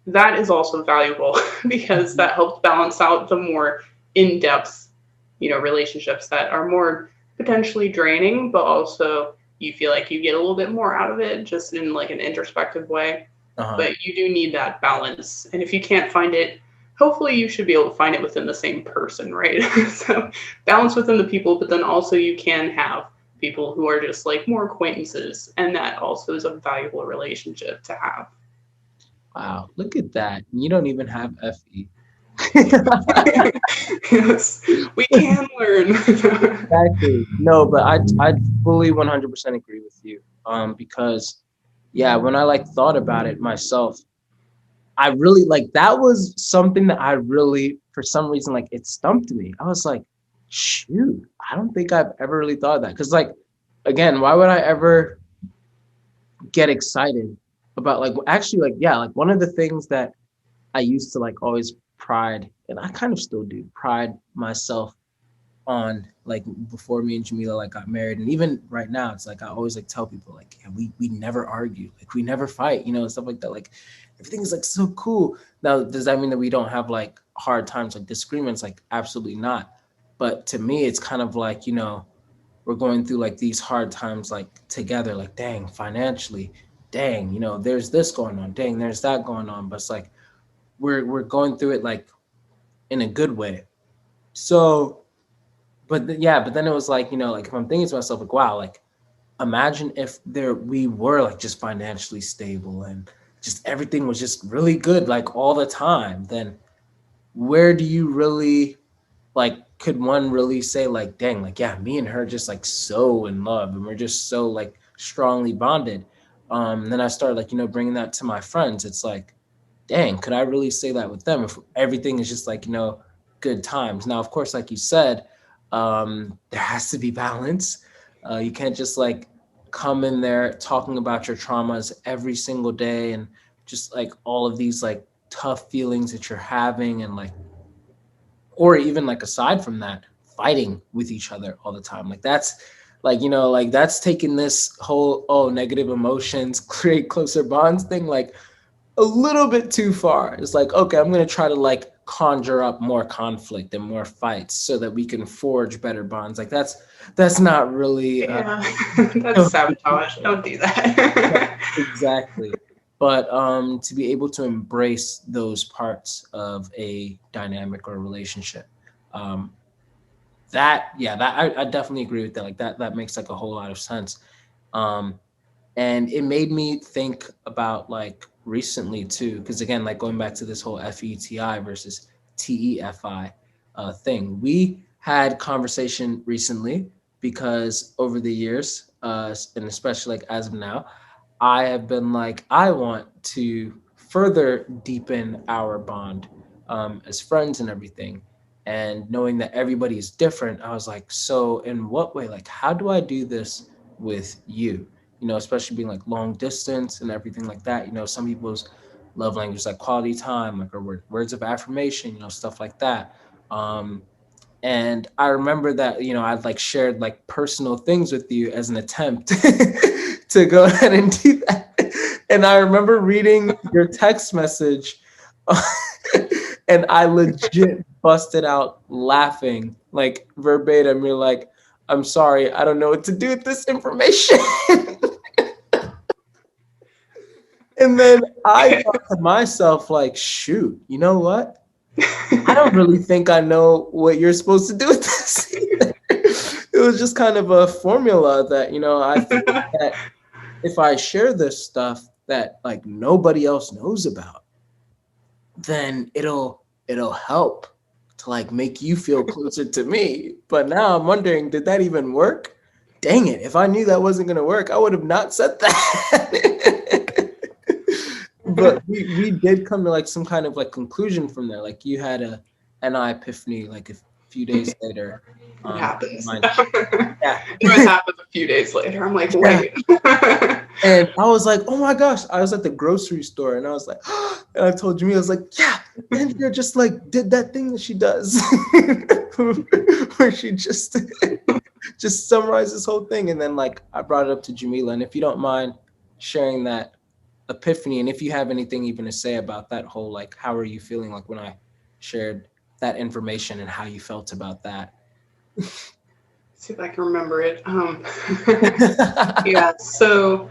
B: that is also valuable because
A: Mhm,
B: that helps balance out the more in-depth relationships that are more potentially draining, but also you feel like you get a little bit more out of it just in like an introspective way.
A: uh-huh.
B: But you do need that balance, and if you can't find it, hopefully you should be able to find it within the same person, right? So balance within the people, but then also you can have people who are just like more acquaintances, and that also is a valuable relationship to have.
A: Wow, look at that. You don't even have FE.
B: Yes, we can learn.
A: Exactly. No, but I fully 100% agree with you. Because yeah, when I like thought about it myself, I really like that was something that I really for some reason like it stumped me. I was like, shoot, I don't think I've ever really thought of that. Cause like again, why would I ever get excited about like actually like yeah, like one of the things that I used to like always pride, and I kind of still do pride myself on like before me and Jamila like got married, and even right now, it's like I always like tell people like yeah, we never argue, like we never fight, and stuff like that. Like everything is like so cool. Now, does that mean that we don't have like hard times, like disagreements? Like absolutely not. But to me, it's kind of like we're going through like these hard times like together. Like dang, financially, dang, there's this going on, dang, there's that going on. But it's like we're going through it like in a good way. So, yeah, but then it was like like if I'm thinking to myself like wow, like imagine if there we were like just financially stable and just everything was just really good like all the time, then where do you really like could one really say like dang, like yeah, me and her just like so in love and we're just so like strongly bonded. Then I started like bringing that to my friends. It's like dang, could I really say that with them if everything is just like, good times? Now, of course, like you said, there has to be balance. You can't just like come in there talking about your traumas every single day and just like all of these like tough feelings that you're having and like, or even like aside from that, fighting with each other all the time. Like that's like, like that's taking this whole, oh, negative emotions create closer bonds thing. Like, a little bit too far. It's like, okay, I'm going to try to like conjure up more conflict and more fights so that we can forge better bonds. Like that's not really
B: Yeah, that's sabotage. Don't do that.
A: exactly. But to be able to embrace those parts of a dynamic or a relationship, um, that yeah, that I definitely agree with that. Like that makes like a whole lot of sense. Um, and it made me think about like recently too, because again, like going back to this whole FETI versus TEFI thing, we had conversation recently because over the years, and especially like as of now, I have been like, I want to further deepen our bond as friends and everything. And knowing that everybody is different, I was like, so in what way? Like, how do I do this with you? Especially being like long distance and everything like that. Some people's love language like quality time, like or words of affirmation, stuff like that. Um, and I remember that I'd like shared like personal things with you as an attempt to go ahead and do that. And I remember reading your text message, and I legit busted out laughing like verbatim. You're like, I'm sorry, I don't know what to do with this information. And then I thought to myself, like, shoot, you know what? I don't really think I know what you're supposed to do with this. It was just kind of a formula that, I think that if I share this stuff that like nobody else knows about, then it'll help to like make you feel closer to me. But now I'm wondering, did that even work? Dang it, if I knew that wasn't gonna work, I would have not said that. But we did come to like some kind of like conclusion from there. Like you had an epiphany like a few days later.
B: It happens.
A: Yeah.
B: It always happens a few days later. I'm like, wait.
A: And I was like, oh my gosh, I was at the grocery store and I was like, and I told Jimmy, I was like, yeah, Andrea just like did that thing that she does where she just summarized this whole thing. And then like I brought it up to Jamila. And if you don't mind sharing that epiphany, and if you have anything even to say about that whole, like, how are you feeling like when I shared that information and how you felt about that?
B: See if I can remember it. Yeah, so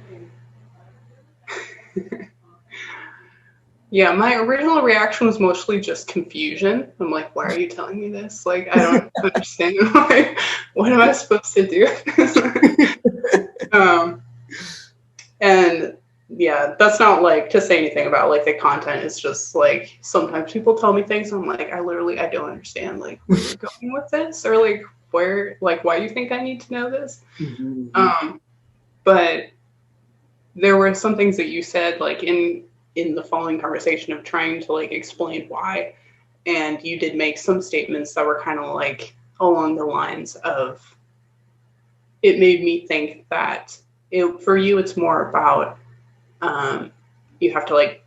B: yeah, my original reaction was mostly just confusion. I'm like, why are you telling me this? Like, I don't understand. Like, what am I supposed to do? And yeah, that's not like to say anything about like the content. It's just like sometimes people tell me things. I'm like, I don't understand like where you're going with this, or like why you think I need to know this. Mm-hmm. But there were some things that you said like in the following conversation of trying to like explain why, and you did make some statements that were kind of like along the lines of, it made me think that for you it's more about you have to like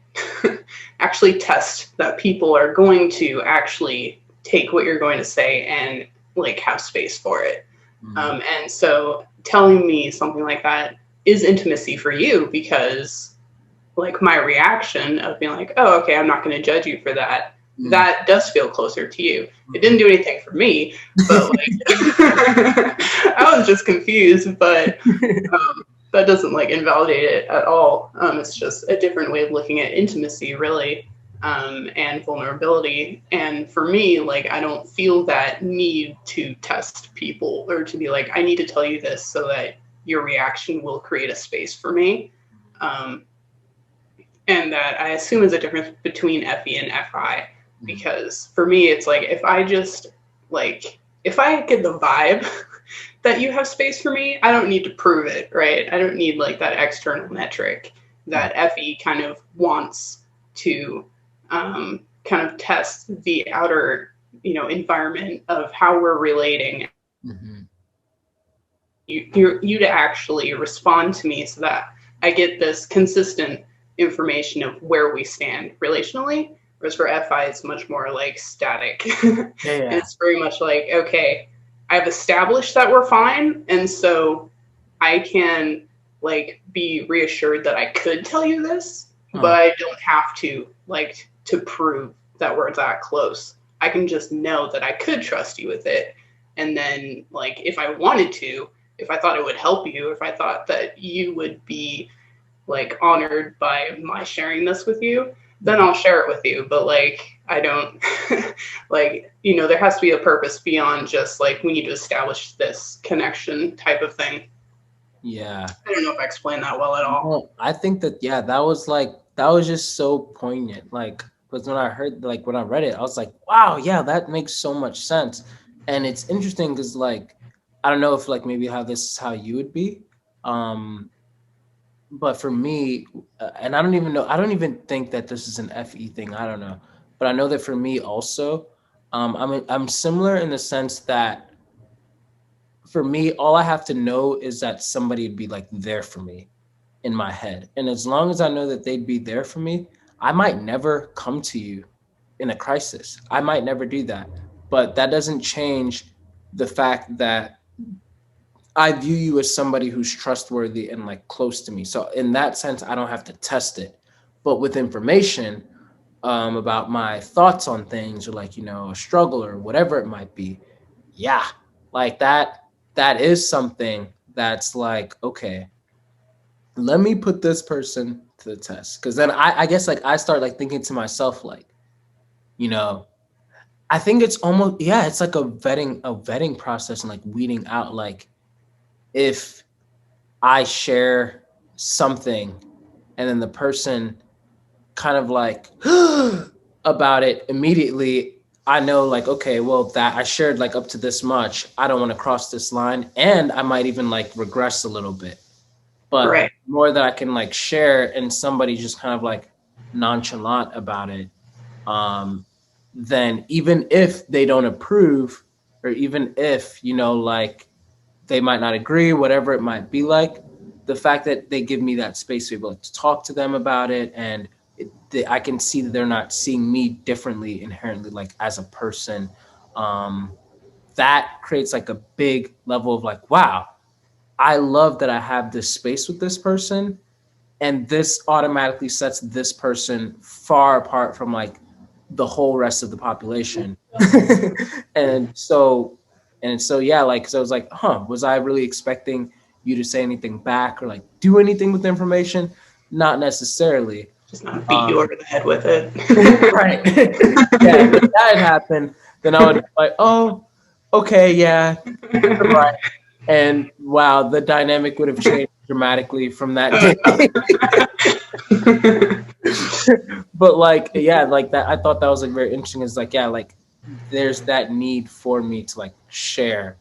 B: actually test that people are going to actually take what you're going to say and like have space for it. Mm-hmm. And so telling me something like that is intimacy for you, because like my reaction of being like, oh, okay, I'm not going to judge you for that. Mm-hmm. That does feel closer to you. Mm-hmm. It didn't do anything for me, but like I was just confused, but that doesn't like invalidate it at all. It's just a different way of looking at intimacy, really, and vulnerability. And for me, like, I don't feel that need to test people or to be like, I need to tell you this so that your reaction will create a space for me. And that I assume is a difference between FE and FI, because for me, it's like, if I get the vibe that you have space for me, I don't need to prove it, right? I don't need like that external metric that FE kind of wants to kind of test the outer, environment of how we're relating. Mm-hmm. You to actually respond to me so that I get this consistent information of where we stand relationally. Whereas for FI, it's much more like static. Yeah. It's very much like, okay, I've established that we're fine, and so I can like be reassured that I could tell you this, but I don't have to like to prove that we're that close. I can just know that I could trust you with it. And then like if I wanted to, if I thought it would help you, if I thought that you would be like honored by my sharing this with you, then I'll share it with you. But like, I don't like, there has to be a purpose beyond just like, we need to establish this connection type of thing.
A: Yeah.
B: I don't know if I explained that well at all.
A: Well, I think that, yeah, that was just so poignant. Like, because when I read it, I was like, wow, yeah, that makes so much sense. And it's interesting because like, I don't know if like maybe how this is how you would be. But for me, and I don't even think that this is an FE thing. I don't know. But I know that for me also, I'm similar in the sense that for me, all I have to know is that somebody would be like there for me in my head. And as long as I know that they'd be there for me, I might never come to you in a crisis. I might never do that. But that doesn't change the fact that I view you as somebody who's trustworthy and like close to me. So in that sense, I don't have to test it. But with information about my thoughts on things or like, a struggle or whatever it might be, yeah, like that is something that's like, okay, let me put this person to the test. Because then I guess like I start like thinking to myself, like, you know, I think it's almost, yeah, it's like a vetting process and like weeding out, like, if I share something and then the person kind of like about it immediately, I know like, okay, well, that I shared like up to this much, I don't want to cross this line, and I might even like regress a little bit. But
B: Right.
A: more that I can like share and somebody just kind of like nonchalant about it, then even if they don't approve, or even if, like, they might not agree, whatever it might be, like, the fact that they give me that space to be able to talk to them about it, and I can see that they're not seeing me differently inherently, like as a person, that creates like a big level of like, wow, I love that I have this space with this person, and this automatically sets this person far apart from like the whole rest of the population. and so yeah, like, so I was like, was I really expecting you to say anything back or like do anything with the information? Not necessarily.
B: Just not beat you over the head with it.
A: Right. Yeah, if that had happened, then I would be like, oh, okay, yeah, you're right. And wow, the dynamic would have changed dramatically from that day. But like, yeah, like that, I thought that was like very interesting. Is like, yeah, like there's that need for me to like share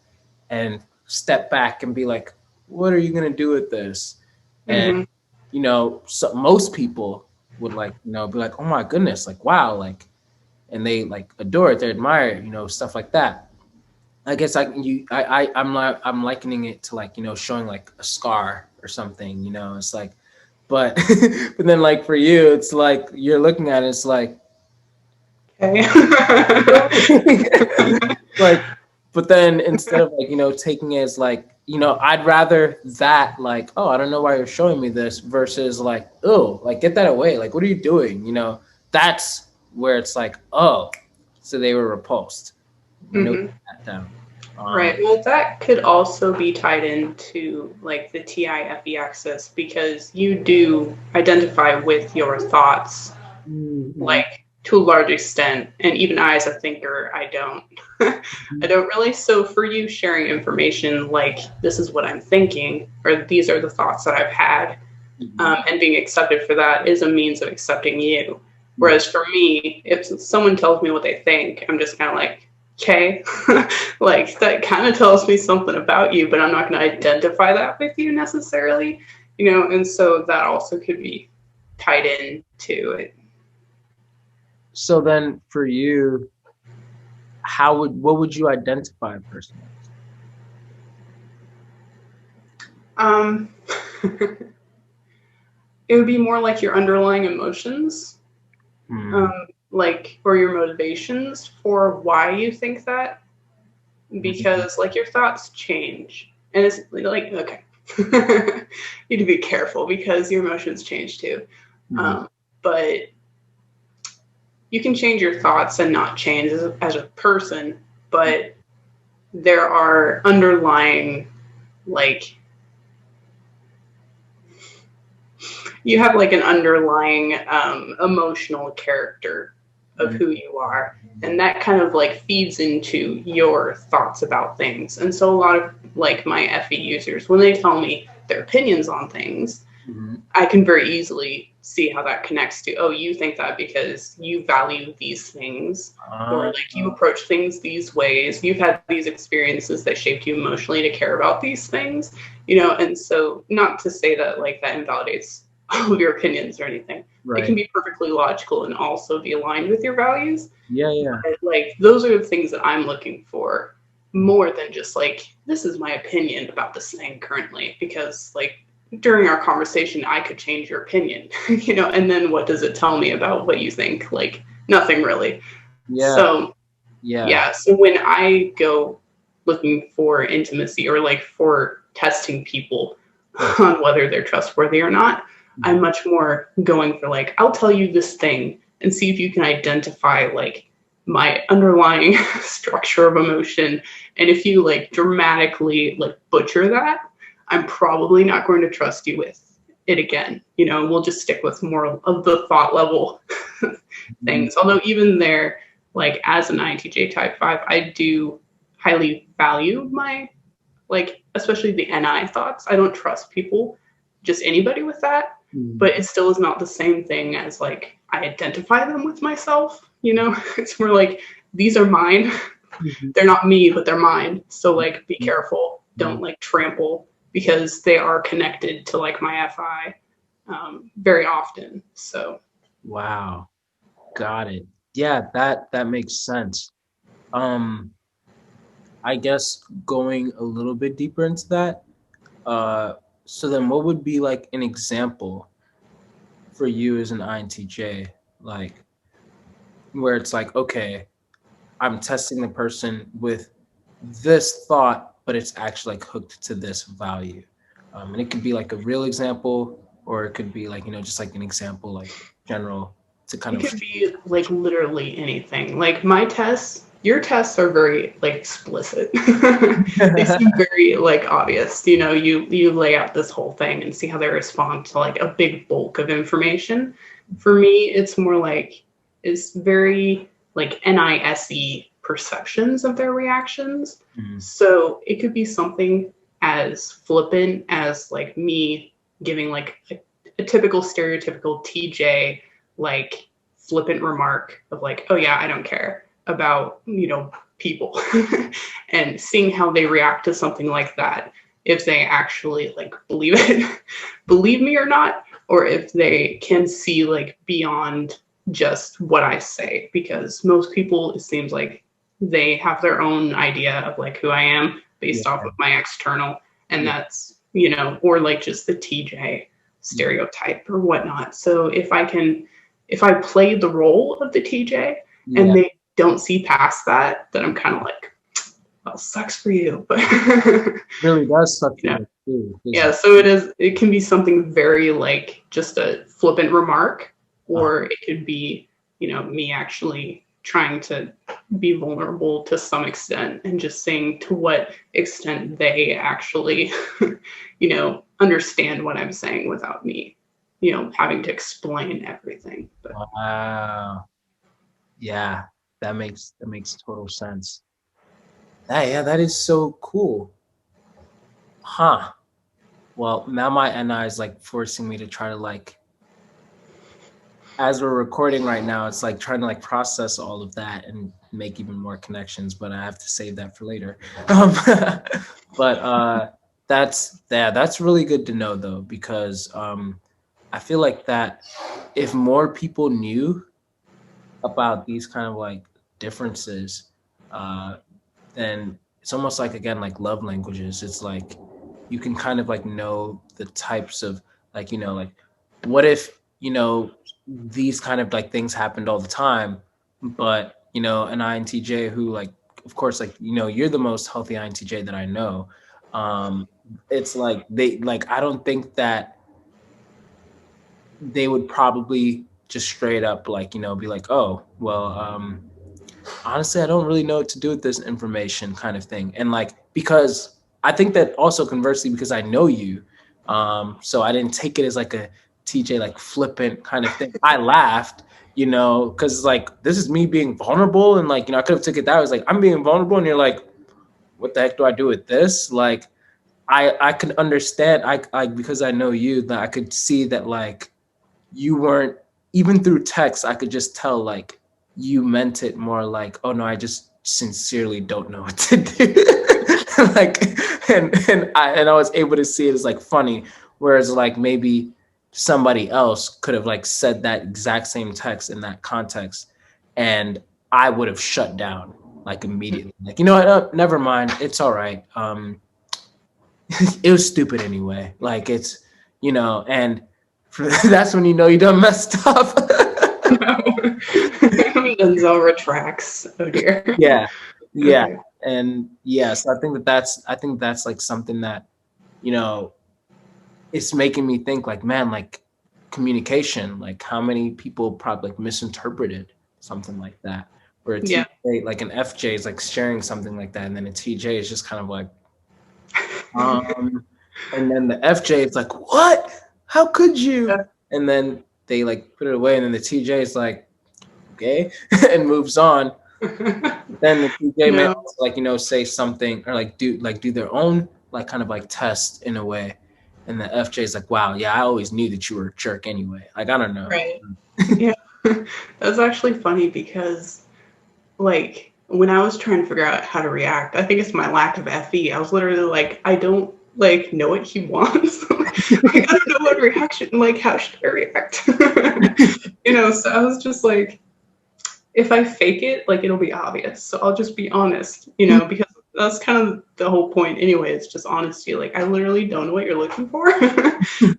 A: and step back and be like, what are you gonna do with this? And
B: Mm-hmm.
A: so most people would like, be like, oh my goodness, like wow, like, and they like adore it, they admire it, stuff like that. I guess I'm likening it to like, showing like a scar or something, it's like, but but then like for you, it's like you're looking at it, it's like,
B: Okay.
A: like, but then instead of like, taking it as like, I'd rather that, like, oh, I don't know why you're showing me this, versus like, oh, like, get that away, like, what are you doing? That's where it's like, oh, so they were repulsed. Note
B: Mm-hmm.
A: that down.
B: Right. Well, that could also be tied into like the TIFE axis, because you do identify with your thoughts, like to a large extent. And even I, as a thinker, I don't. I don't really. So for you sharing information like this is what I'm thinking, or these are the thoughts that I've had, and being accepted for that is a means of accepting you. Whereas for me, if someone tells me what they think, I'm just kind of like, okay, like that kind of tells me something about you, but I'm not going to identify that with you necessarily, and so that also could be tied into it.
A: So then for you, what would you identify a person
B: as? It would be more like your underlying emotions, like, or your motivations for why you think that, because like your thoughts change, and it's like, okay, you need to be careful because your emotions change too. But you can change your thoughts and not change as a person, but there are underlying, like, you have like an underlying emotional character of who you are, and that kind of like feeds into your thoughts about things. And so a lot of like my FE users, when they tell me their opinions on things, I can very easily see how that connects to, oh, you think that because you value these things, or like you approach things these ways, you've had these experiences that shaped you emotionally to care about these things, and so not to say that like that invalidates all of your opinions or anything. Right. It can be perfectly logical and also be aligned with your values.
A: Yeah.
B: But, like, those are the things that I'm looking for, more than just like, this is my opinion about this thing currently, because like during our conversation, I could change your opinion, and then what does it tell me about what you think? Like, nothing really.
A: Yeah.
B: So, yeah. So when I go looking for intimacy, or like for testing people on whether they're trustworthy or not, I'm much more going for like, I'll tell you this thing and see if you can identify like my underlying structure of emotion. And if you like dramatically like butcher that, I'm probably not going to trust you with it again. We'll just stick with more of the thought level things. Although even there, like as an INTJ type 5, I do highly value my, like, especially the NI thoughts. I don't trust people, just anybody with that, but it still is not the same thing as like I identify them with myself. It's more like these are mine. They're not me, but they're mine. So like be careful. Don't like trample, because they are connected to like my FI very often. So
A: Wow. Got it. Yeah, that makes sense. I guess going a little bit deeper into that, so then what would be like an example for you as an INTJ, like where it's like, okay, I'm testing the person with this thought, but it's actually like hooked to this value. And it could be like a real example, or it could be like, just like an example, like general to kind
B: it
A: of.
B: could be like literally anything. Like my tests, your tests are very like explicit. They seem very like obvious. You lay out this whole thing and see how they respond to like a big bulk of information. For me, it's more like it's very like NISE perceptions of their reactions. So it could be something as flippant as like me giving like a typical stereotypical TJ like flippant remark of like, oh yeah, I don't care about, people, and seeing how they react to something like that, if they actually like believe it, believe me or not, or if they can see like beyond just what I say, because most people, it seems like they have their own idea of like who I am based off of my external, and that's, or like just the TJ stereotype or whatnot. So if I play the role of the TJ and they don't see past that, then I'm kind of like, well, sucks for you. But
A: really does suck for you too.
B: Yeah, so it can be something very like just a flippant remark, or it could be, me actually trying to be vulnerable to some extent and just seeing to what extent they actually, understand what I'm saying without me, having to explain everything. But
A: Wow. Yeah, that makes total sense. That is so cool. Huh. Well, now my NI is like forcing me to try to like, as we're recording right now, it's like trying to like process all of that and make even more connections, but I have to save that for later. But that's really good to know though, because I feel like that if more people knew about these kind of like differences, then it's almost like, again, like love languages. It's like you can kind of like know the types of like, like what if, these kind of like things happened all the time, but an INTJ who like, of course, like, you're the most healthy INTJ that I know. It's like I don't think that they would probably just straight up like, be like, oh, well, honestly, I don't really know what to do with this information kind of thing. And like, because I think that also conversely, because I know you, so I didn't take it as like a TJ, like flippant kind of thing. I laughed, cause like, this is me being vulnerable. And like, I could have took it that way. I was like, I'm being vulnerable. And you're like, what the heck do I do with this? Like, I could understand, because I know you, that I could see that like, you weren't, even through text, I could just tell like you meant it more like, oh no, I just sincerely don't know what to do. Like, and I was able to see it as like funny, whereas like maybe somebody else could have like said that exact same text in that context, and I would have shut down like immediately. Like, what? Never mind, it's all right. It was stupid anyway. Like it's, and that's when you done messed up.
B: Denzel retracts. Oh dear.
A: Yeah.
B: Okay.
A: And so I think that's like something that, it's making me think like, man, like communication, like how many people probably like misinterpreted something like that. Where a TJ, like an FJ is like sharing something like that, and then a TJ is just kind of like, and then the FJ is like, what? how could you? And then they like put it away, and then the TJ is like, okay, and moves on. Then the TJ may
B: No,
A: also like, say something or like do their own like kind of like test in a way. And the FJ is like, wow, yeah, I always knew that you were a jerk anyway. Like, I don't know.
B: right. Yeah. That's actually funny because like when I was trying to figure out how to react, I think it's my lack of FE. I was literally like, I don't like know what he wants. Like, I don't know what reaction, like how should I react? So I was just like, if I fake it, like it'll be obvious. So I'll just be honest, because that's kind of the whole point anyway. It's just honesty. Like I literally don't know what you're looking for.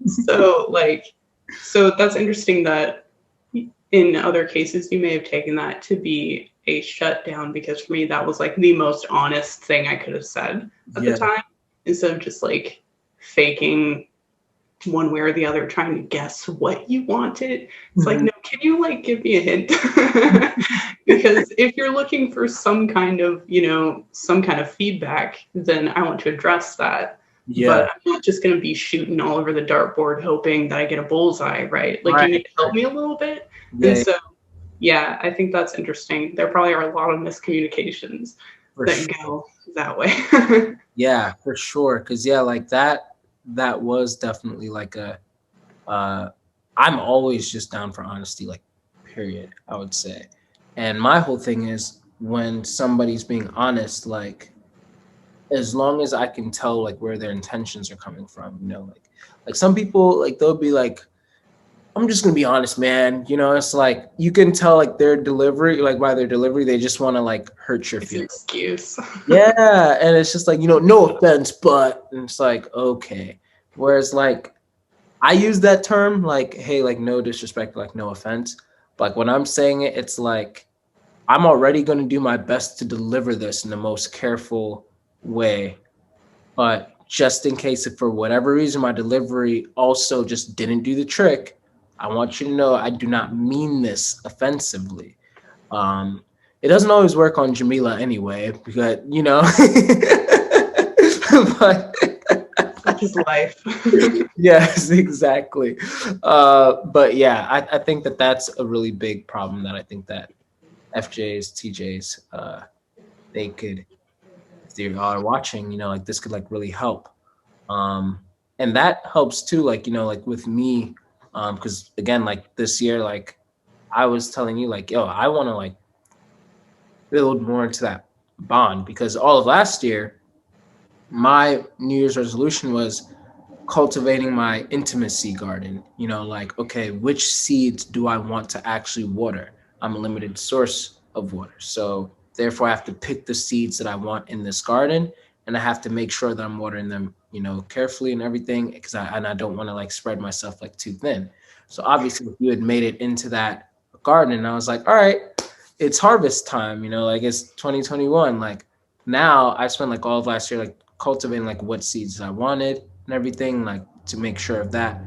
B: So that's interesting that in other cases you may have taken that to be a shutdown, because for me that was like the most honest thing I could have said at the time, instead of just like faking one way or the other, trying to guess what you wanted. It's like, no, can you like give me a hint? Because if you're looking for some kind of feedback, then I want to address that.
A: Yeah.
B: But I'm not just going to be shooting all over the dartboard hoping that I get a bullseye, right? Like, you need to help me a little bit.
A: Yeah.
B: And so, yeah, I think that's interesting. There probably are a lot of miscommunications that go that way.
A: Yeah, for sure. Cause yeah, like that was definitely like I'm always just down for honesty, like period, I would say. And my whole thing is when somebody's being honest, like as long as I can tell like where their intentions are coming from, like some people like they'll be like, I'm just gonna be honest, man. It's like you can tell like their delivery, like by their delivery, they just want to like hurt your feelings.
B: Excuse.
A: Yeah, and it's just like, no offense, but and it's like, okay. Whereas like I use that term like, hey, like no disrespect, like no offense. But like when I'm saying it, it's like I'm already going to do my best to deliver this in the most careful way. But just in case if for whatever reason my delivery also just didn't do the trick, I want you to know I do not mean this offensively. It doesn't always work on Jamila anyway, because but
B: Such is life.
A: yes, exactly. But yeah, I think that that's a really big problem that I think that FJs, TJs, they could, if they are watching, like this could like really help. And that helps too, like, like with me, because again, like this year, like I was telling you, like, yo, I want to like build more into that bond because all of last year, my New Year's resolution was cultivating my intimacy garden. Like, okay, which seeds do I want to actually water? I'm a limited source of water. So therefore I have to pick the seeds that I want in this garden, and I have to make sure that I'm watering them, carefully and everything, because I don't want to like spread myself like too thin. So obviously if you had made it into that garden and I was like, all right, it's harvest time, like it's 2021. Like now I spent like all of last year like cultivating like what seeds I wanted and everything, like to make sure of that.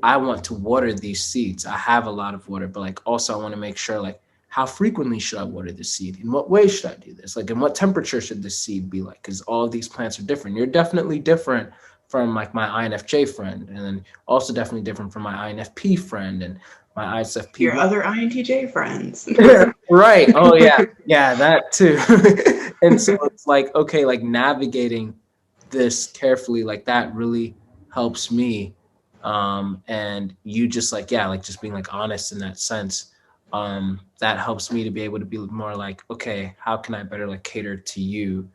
A: I want to water these seeds. I have a lot of water, but like also I want to make sure like how frequently should I water the seed? In what way should I do this? Like in what temperature should the seed be like? Because all of these plants are different. You're definitely different from like my INFJ friend, and then also definitely different from my INFP friend and my ISFP.
B: Your other INTJ friends.
A: Right. Oh yeah. Yeah, that too. And so it's like, okay, like navigating this carefully, like that really helps me. And you just like, yeah, like just being like honest in that sense. That helps me to be able to be more like, okay, how can I better like cater to you?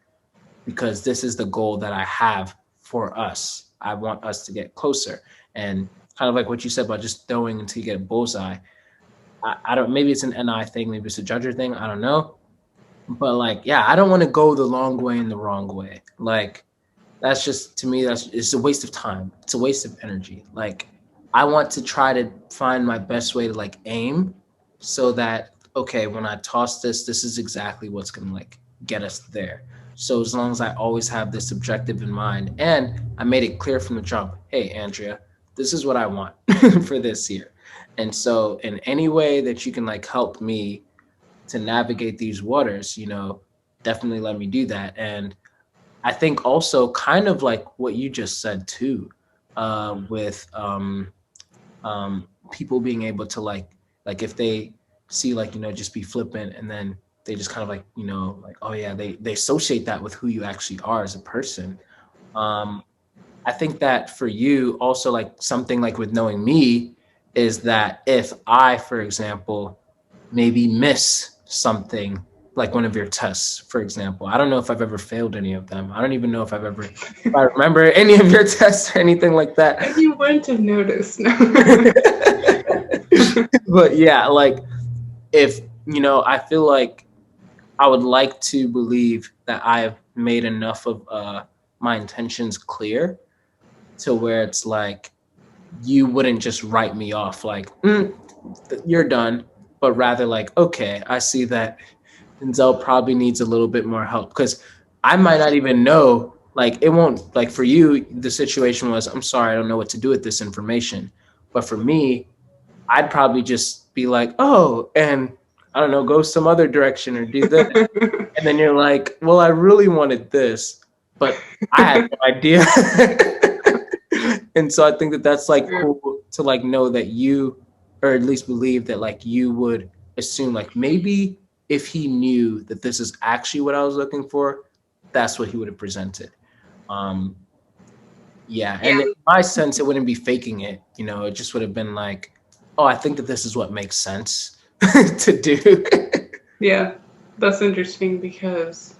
A: Because this is the goal that I have for us. I want us to get closer. And kind of like what you said about just throwing until you get a bullseye. I don't, maybe it's an NI thing, maybe it's a judger thing, I don't know. But like, yeah, I don't want to go the long way in the wrong way. Like, that's just, to me, it's a waste of time. It's a waste of energy. Like, I want to try to find my best way to like aim so that, okay, when I toss this is exactly what's going to like get us there. So as long as I always have this objective in mind and I made it clear from the jump, hey, Andria, this is what I want for this year. And so in any way that you can like help me to navigate these waters, definitely let me do that. And I think also kind of like what you just said too, with people being able to like if they see like, just be flippant, and then they just kind of like, like, oh yeah, they associate that with who you actually are as a person. I think that for you also, like something like with knowing me, is that if I, for example, maybe miss something, like one of your tests, for example. I don't know if I've ever failed any of them. I don't even know if I remember any of your tests or anything like that.
B: And you wouldn't have noticed. No.
A: But yeah, like if, I feel like I would like to believe that I've made enough of my intentions clear to where it's like, you wouldn't just write me off like, you're done, but rather like, okay, I see that Denzel probably needs a little bit more help, because I might not even know, like it won't, like for you, the situation was, I'm sorry, I don't know what to do with this information. But for me, I'd probably just be like, oh, and I don't know, go some other direction or do this. And then you're like, well, I really wanted this, but I had no idea. And so I think that that's like cool to like know that you, or at least believe that like you would assume like maybe if he knew that this is actually what I was looking for, that's what he would have presented. Um, yeah. And in my sense, it wouldn't be faking it. It just would have been like, oh, I think that this is what makes sense to do.
B: Yeah, that's interesting because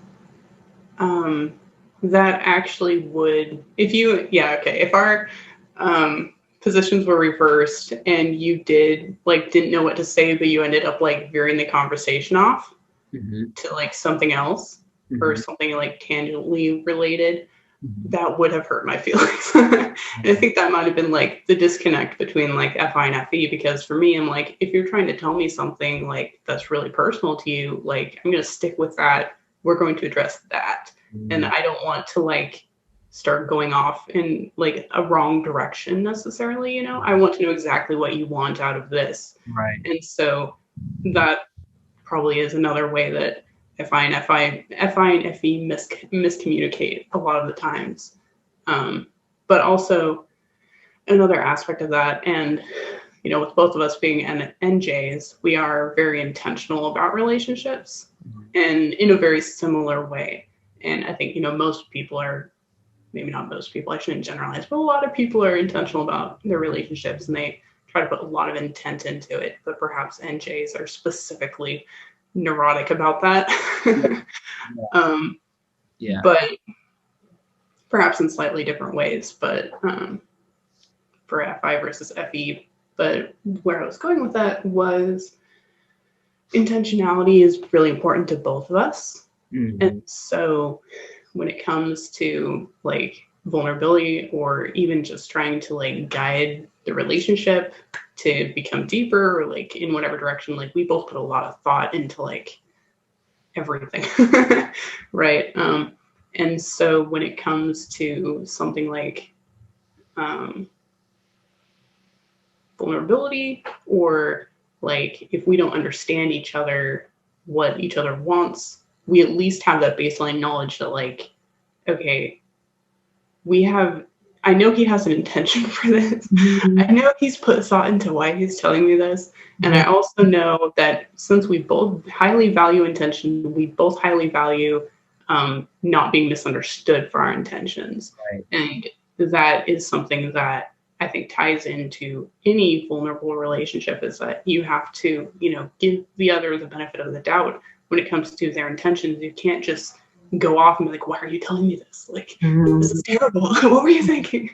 B: that actually would, if our positions were reversed and you didn't know what to say, but you ended up like veering the conversation off to like something else or something like tangentially related, that would have hurt my feelings. And I think that might have been like the disconnect between like FI and FE, because for me, I'm like, if you're trying to tell me something like that's really personal to you, like I'm going to stick with that. We're going to address that. And I don't want to like start going off in like a wrong direction necessarily. I want to know exactly what you want out of this.
A: Right.
B: And so that probably is another way that FI and FE miscommunicate a lot of the times. But also another aspect of that, and with both of us being NJs, we are very intentional about relationships, and in a very similar way. And I think most people are, maybe not most people, I shouldn't generalize, but a lot of people are intentional about their relationships, and they try to put a lot of intent into it. But perhaps NJs are specifically neurotic about that. But perhaps in slightly different ways, but for FI versus FE. But where I was going with that was intentionality is really important to both of us. And so when it comes to like vulnerability, or even just trying to like guide the relationship to become deeper, or like in whatever direction, like we both put a lot of thought into like everything. Right. And so when it comes to something like vulnerability, or like if we don't understand each other, what each other wants, we at least have that baseline knowledge that like, okay, I know he has an intention for this. I know he's put thought into why he's telling me this. And I also know that since we both highly value intention, we both highly value not being misunderstood for our intentions.
A: Right.
B: And that is something that I think ties into any vulnerable relationship, is that you have to, give the other the benefit of the doubt when it comes to their intentions. You can't just go off and be like, why are you telling me this? Like, this is terrible. What were you thinking?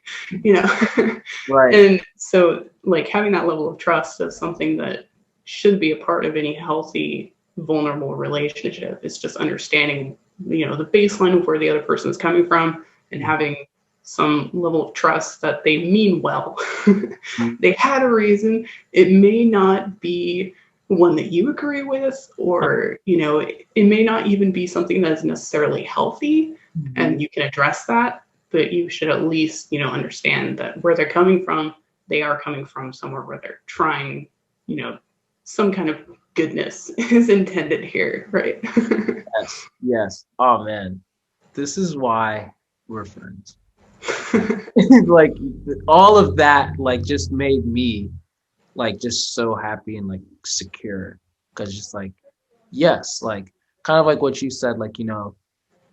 A: Right.
B: And so like having that level of trust is something that should be a part of any healthy, vulnerable relationship. It's just understanding, the baseline of where the other person is coming from, and having some level of trust that they mean well. They had a reason. It may not be one that you agree with, or it may not even be something that is necessarily healthy, and you can address that, but you should at least understand that where they're coming from, they are coming from somewhere where they're trying, some kind of goodness is intended here, right?
A: Yes. Oh man, this is why we're friends. Like all of that like just made me like just so happy and like secure because just like yes, like kind of like what you said, like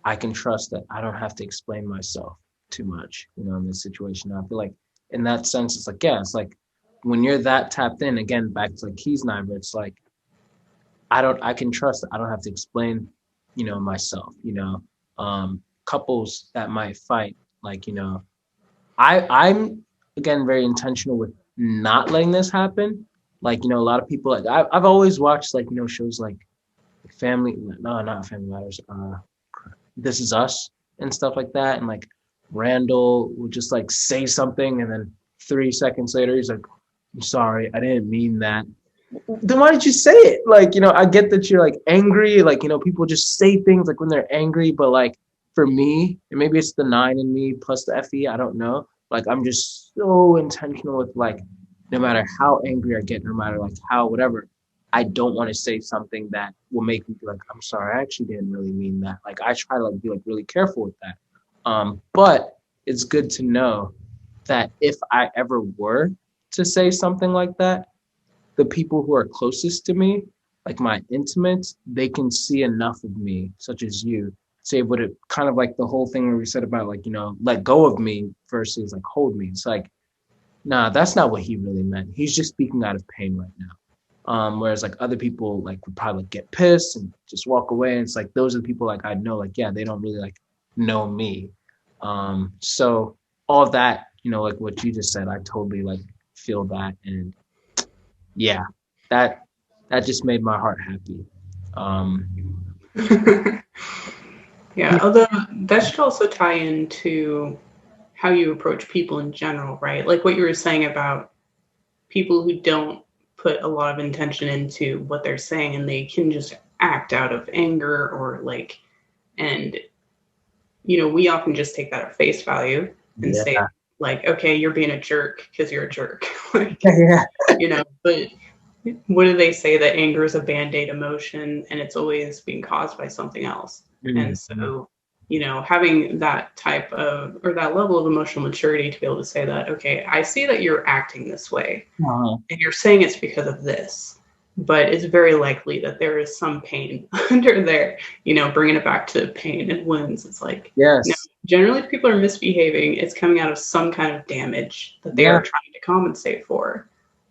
A: I can trust that I don't have to explain myself too much, in this situation. I feel like in that sense, it's like, yeah, it's like when you're that tapped in, again, back to like Kiznaiver, it's like I can trust that I don't have to explain, myself, couples that might fight, like, I'm again very intentional with not letting this happen. Like, a lot of people like I've always watched like, shows like Family, no, not Family Matters. This Is Us and stuff like that. And like Randall will just like say something and then 3 seconds later he's like, I'm sorry, I didn't mean that. Then why did you say it? Like, I get that you're like angry, like, people just say things like when they're angry, but like for me, and maybe it's the nine in me plus the FE, I don't know. Like I'm just so intentional with like no matter how angry I get, no matter like how whatever, I don't want to say something that will make me be like, I'm sorry, I actually didn't really mean that. Like I try to like be like really careful with that. But it's good to know that if I ever were to say something like that, the people who are closest to me, like my intimates, they can see enough of me, such as you, to able to kind of like the whole thing where we said about like, let go of me versus like hold me. It's like, nah, that's not what he really meant. He's just speaking out of pain right now. Whereas like other people like would probably get pissed and just walk away. And it's like those are the people like I know, like, yeah, they don't really like know me. So all of that, like what you just said, I totally like feel that. And yeah, that that just made my heart happy. Um,
B: Yeah, although that should also tie into how you approach people in general, right? Like what you were saying about people who don't put a lot of intention into what they're saying and they can just act out of anger or like, and we often just take that at face value and say,
A: yeah,
B: like, okay, you're being a jerk because you're a jerk. Like,
A: yeah,
B: but what do they say that anger is a band-aid emotion and it's always being caused by something else? And
A: mm-hmm.
B: so, having that type of or that level of emotional maturity to be able to say that, okay, I see that you're acting this way
A: Uh-huh.
B: and you're saying it's because of this, but it's very likely that there is some pain under there, bringing it back to pain and wounds. It's like,
A: Yes,
B: generally if people are misbehaving, it's coming out of some kind of damage that they
A: yeah,
B: are trying to compensate for.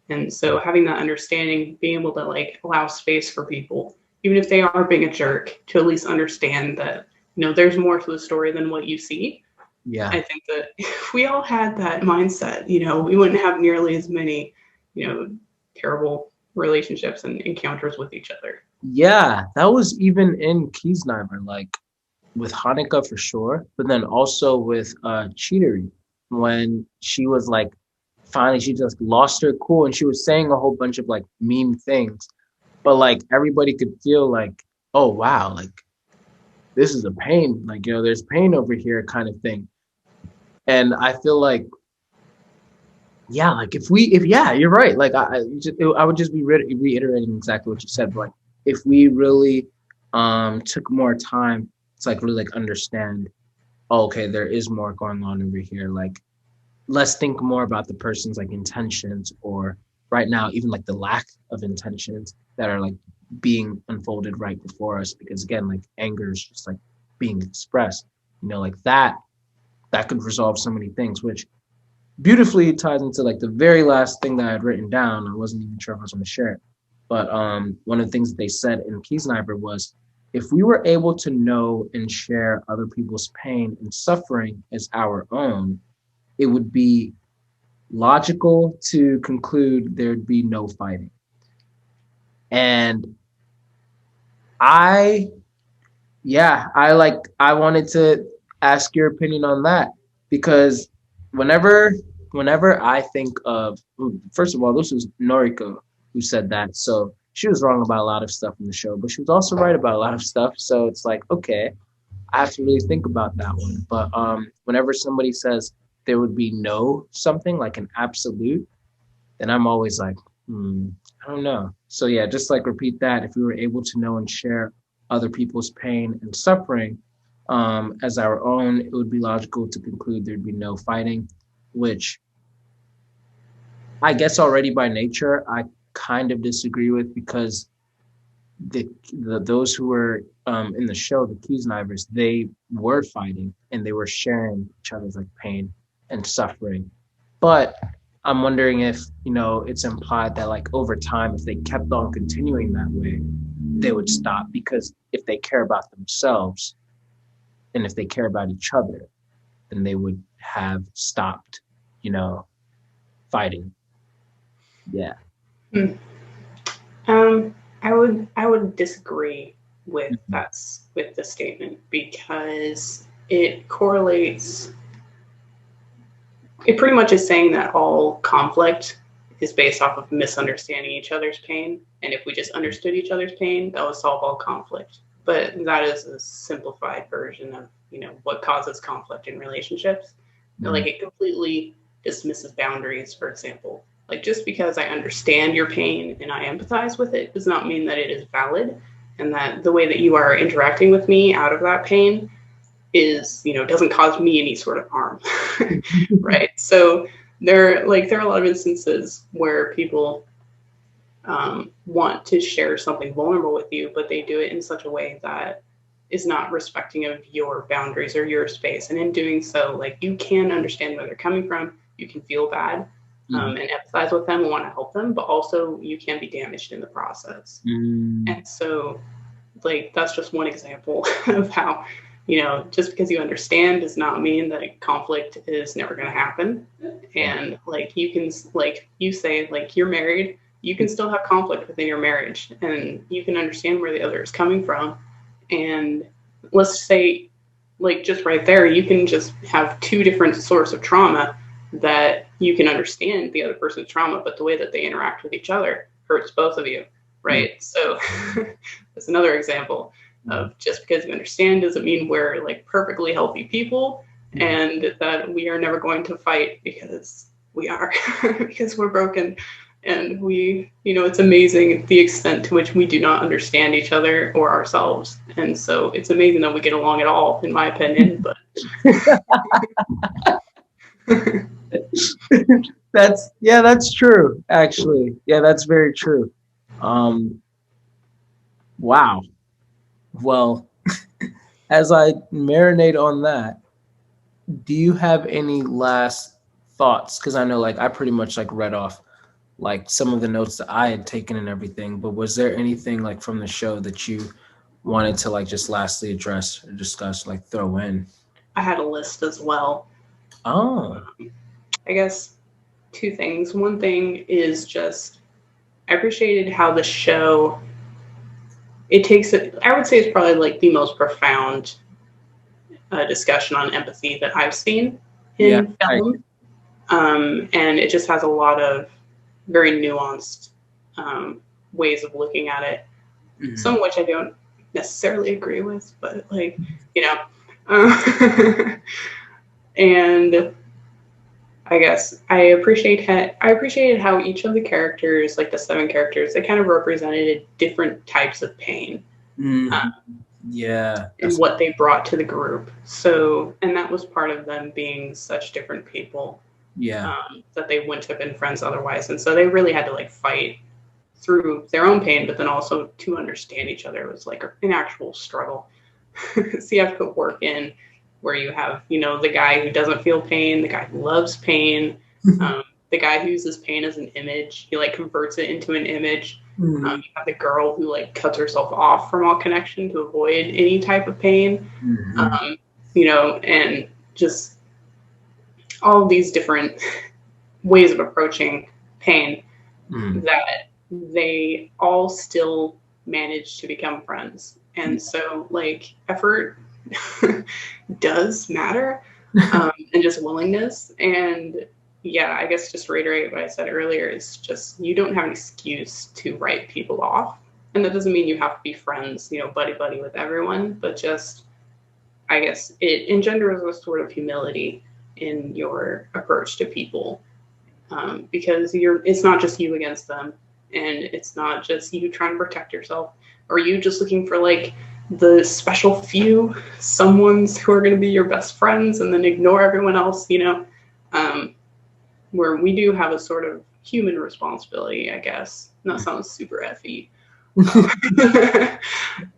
B: And so having that understanding, being able to like allow space for people, even if they are being a jerk, to at least understand that, there's more to the story than what you see.
A: yeah.
B: I think that if we all had that mindset, we wouldn't have nearly as many, you know, terrible relationships and encounters with each other.
A: Yeah, that was even in Kiznaiver, like with Hanukkah for sure, but then also with Cheatery when she was like finally she just lost her cool and she was saying a whole bunch of like mean things, but like everybody could feel like, oh wow, like this is a pain, like there's pain over here kind of thing. And I feel like yeah, like if yeah, you're right. Like I would just be reiterating exactly what you said. But like if we really took more time to like really like understand, oh, okay, there is more going on over here. Like let's think more about the person's like intentions, or right now even like the lack of intentions that are like being unfolded right before us. Because again, like anger is just like being expressed. Like that could resolve so many things, which beautifully ties into like the very last thing that I had written down. I wasn't even sure if I was going to share it, but one of the things that they said in Kiznaiver was, if we were able to know and share other people's pain and suffering as our own, it would be logical to conclude there'd be no fighting. And I, yeah, I wanted to ask your opinion on that because whenever whenever I think of, first of all, this was Noriko who said that, so she was wrong about a lot of stuff in the show, but she was also right about a lot of stuff. So it's like, okay, I have to really think about that one. But whenever somebody says there would be no something like an absolute, then I'm always like, I don't know. So yeah, just like repeat that. If we were able to know and share other people's pain and suffering as our own, it would be logical to conclude there'd be no fighting, which I guess already by nature, I kind of disagree with, because those who were in the show, the Kiznaivers, they were fighting and they were sharing each other's like pain and suffering. But I'm wondering if, it's implied that like over time, if they kept on continuing that way, they would stop, because if they care about themselves and if they care about each other, then they would have stopped, you know, fighting. Yeah.
B: Hmm. I would disagree with
A: Mhm.
B: with the statement because it correlates. It pretty much is saying that all conflict is based off of misunderstanding each other's pain, and if we just understood each other's pain, that would solve all conflict. But that is a simplified version of what causes conflict in relationships. Like
A: Mhm.
B: it completely dismisses boundaries, for example. Like just because I understand your pain and I empathize with it does not mean that it is valid, and that the way that you are interacting with me out of that pain is doesn't cause me any sort of harm. Right, so there are a lot of instances where people want to share something vulnerable with you, but they do it in such a way that is not respecting of your boundaries or your space, and in doing so, like, you can understand where they're coming from, you can feel bad,
A: Mhm.
B: and empathize with them and want to help them, but also you can be damaged in the process.
A: Mm.
B: And so, like, that's just one example of how just because you understand does not mean that conflict is never going to happen.
A: Yeah.
B: And like you can, like you say, like you're married, you can still have conflict within your marriage, and you can understand where the other is coming from. And let's say, like, just right there, you can just have two different sources of trauma that you can understand the other person's trauma, but the way that they interact with each other hurts both of you,
A: Mm.
B: right? So that's another example
A: Mm.
B: of just because you understand doesn't mean we're like perfectly healthy people,
A: Mhm.
B: and that we are never going to fight, because we are because we're broken, and it's amazing the extent to which we do not understand each other or ourselves, and so it's amazing that we get along at all, in my opinion. But
A: That's true, actually. Yeah, that's very true. Um, wow. Well, as I marinate on that, do you have any last thoughts? Because I know, like, I pretty much like read off like some of the notes that I had taken and everything, but was there anything like from the show that you wanted to like just lastly address or discuss, like throw in?
B: I had a list as well.
A: Oh.
B: I guess two things. One thing is just I appreciated how the show it takes it. I would say it's probably like the most profound discussion on empathy that I've seen
A: Yeah.
B: in film, and it just has a lot of very nuanced ways of looking at it. Some
A: Mhm.
B: of which I don't necessarily agree with, but like you know, uh, and I guess I appreciated how each of the characters, like the seven characters, they kind of represented different types of pain, uh,
A: Mhm. Yeah,
B: and what they brought to the group. So, and that was part of them being such different people,
A: yeah.
B: that they wouldn't have been friends otherwise. And so they really had to like fight through their own pain, but then also to understand each other was like an actual struggle. So you have to put work in where you have, the guy who doesn't feel pain, the guy who loves pain, the guy who uses pain as an image. He like converts it into an image.
A: Mhm.
B: You have the girl who like cuts herself off from all connection to avoid any type of pain.
A: Mhm.
B: Um, and just all of these different ways of approaching pain
A: Mhm.
B: that they all still manage to become friends. And so, like, effort does matter, and just willingness. And yeah, I guess just to reiterate what I said earlier is just you don't have an excuse to write people off. And that doesn't mean you have to be friends, buddy buddy with everyone, but just I guess it engenders a sort of humility in your approach to people, because it's not just you against them, and it's not just you trying to protect yourself, or you just looking for like the special few someone's who are going to be your best friends and then ignore everyone else, um, where we do have a sort of human responsibility, I guess. That sounds super effy. Um,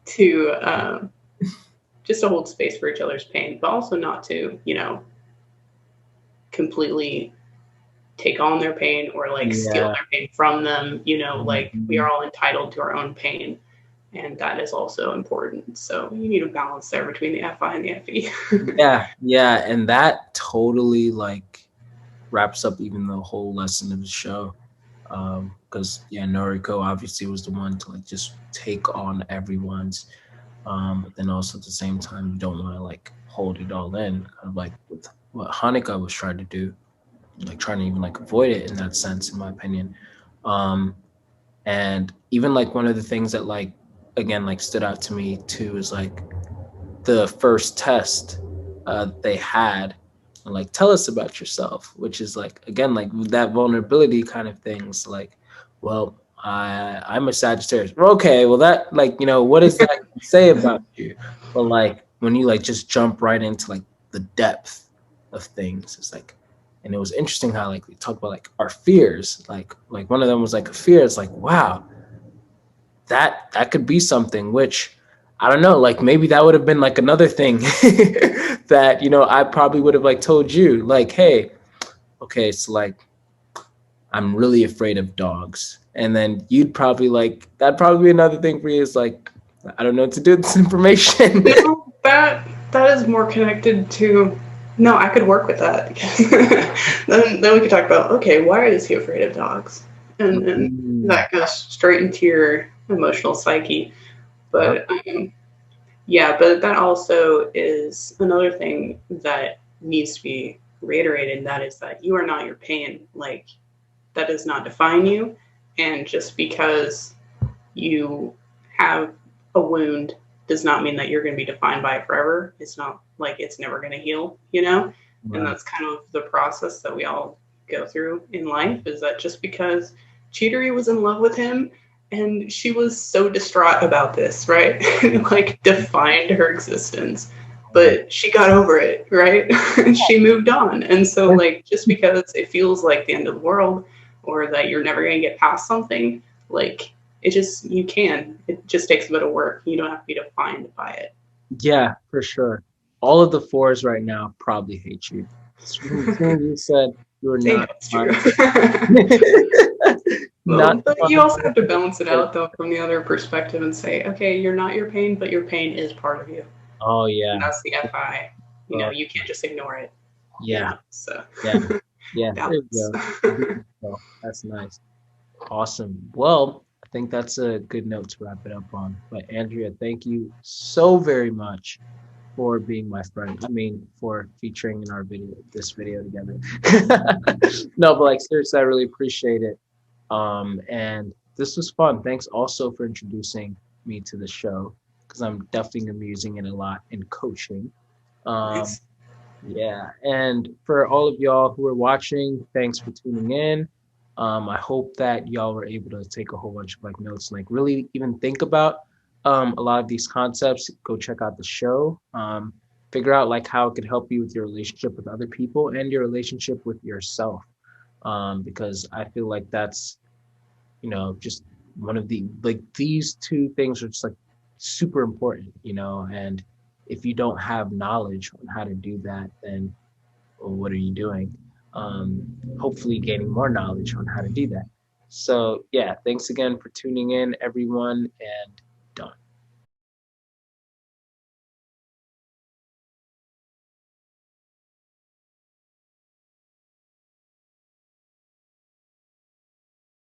B: to just to hold space for each other's pain, but also not to, completely take on their pain or like steal
A: Yeah.
B: their pain from them. Like we
A: Mhm.
B: are all entitled to our own pain, and that is also important. So you need a balance there between the FI and the FE.
A: Yeah, yeah, and that totally like wraps up even the whole lesson of the show. Because yeah, Noriko obviously was the one to like just take on everyone's, but then also at the same time you don't want to like hold it all in, kind of like with what Hanukkah was trying to do, like trying to even like avoid it in that sense, in my opinion. Um, and even like one of the things that like again like stood out to me too is like the first test they had, and like tell us about yourself, which is like again like that vulnerability kind of things like, well, I'm a Sagittarius. Well, okay, well that like what does that say about you? But like when you like just jump right into like the depth of things, it's like, and it was interesting how like we talked about like our fears, like one of them was like a fear. It's like, wow, that could be something, which I don't know, like maybe that would have been like another thing that I probably would have like told you like, hey, okay, so like I'm really afraid of dogs, and then you'd probably like that'd probably be another thing for you is like, I don't know what to do with this information.
B: No, that is more connected to. No, I could work with that. Then we could talk about, okay, why is he afraid of dogs, and
A: Mm,
B: that goes straight into your emotional psyche.
A: yep.
B: But yeah, but that also is another thing that needs to be reiterated. And that is that you are not your pain. Like that does not define you, and just because you have a wound does not mean that you're going to be defined by it forever. It's not like it's never going to heal. And
A: Right.
B: that's kind of the process that we all go through in life, is that just because Cheatery was in love with him and she was so distraught about this, right? Like defined her existence.
A: Right.
B: But she got over it, right? She moved on. And so, like, just because it feels like the end of the world or that you're never going to get past something, like, it just takes a bit of work. You don't have to be defined by it.
A: Yeah, for sure. All of the fours right now probably hate you. As soon as you said you were
B: Hey,
A: not
B: that's true.
A: fine. Not
B: Well, but you
A: fine.
B: also have to balance it out though from the other perspective and say, okay, you're not your pain, but your pain is part of you.
A: Oh
B: And
A: yeah.
B: that's the FI.
A: Oh,
B: You can't just ignore it.
A: yeah.
B: So
A: Yeah. Yeah. There you
B: balance.
A: go. There you go. That's nice. Awesome. Well, I think that's a good note to wrap it up on. But Andrea, thank you so very much for being my friend. I mean, for featuring in this video together. No, but like seriously, I really appreciate it. And this was fun. Thanks also for introducing me to the show, because I'm definitely gonna be using it a lot in coaching. Um,
B: Nice.
A: yeah, and for all of y'all who are watching, thanks for tuning in. I hope that y'all were able to take a whole bunch of like notes, and like really even think about a lot of these concepts. Go check out the show. Figure out like how it could help you with your relationship with other people and your relationship with yourself. Because I feel like that's just one of the like these two things are just like super important, and if you don't have knowledge on how to do that, then well, what are you doing? Hopefully gaining more knowledge on how to do that. So yeah, thanks again for tuning in, everyone, and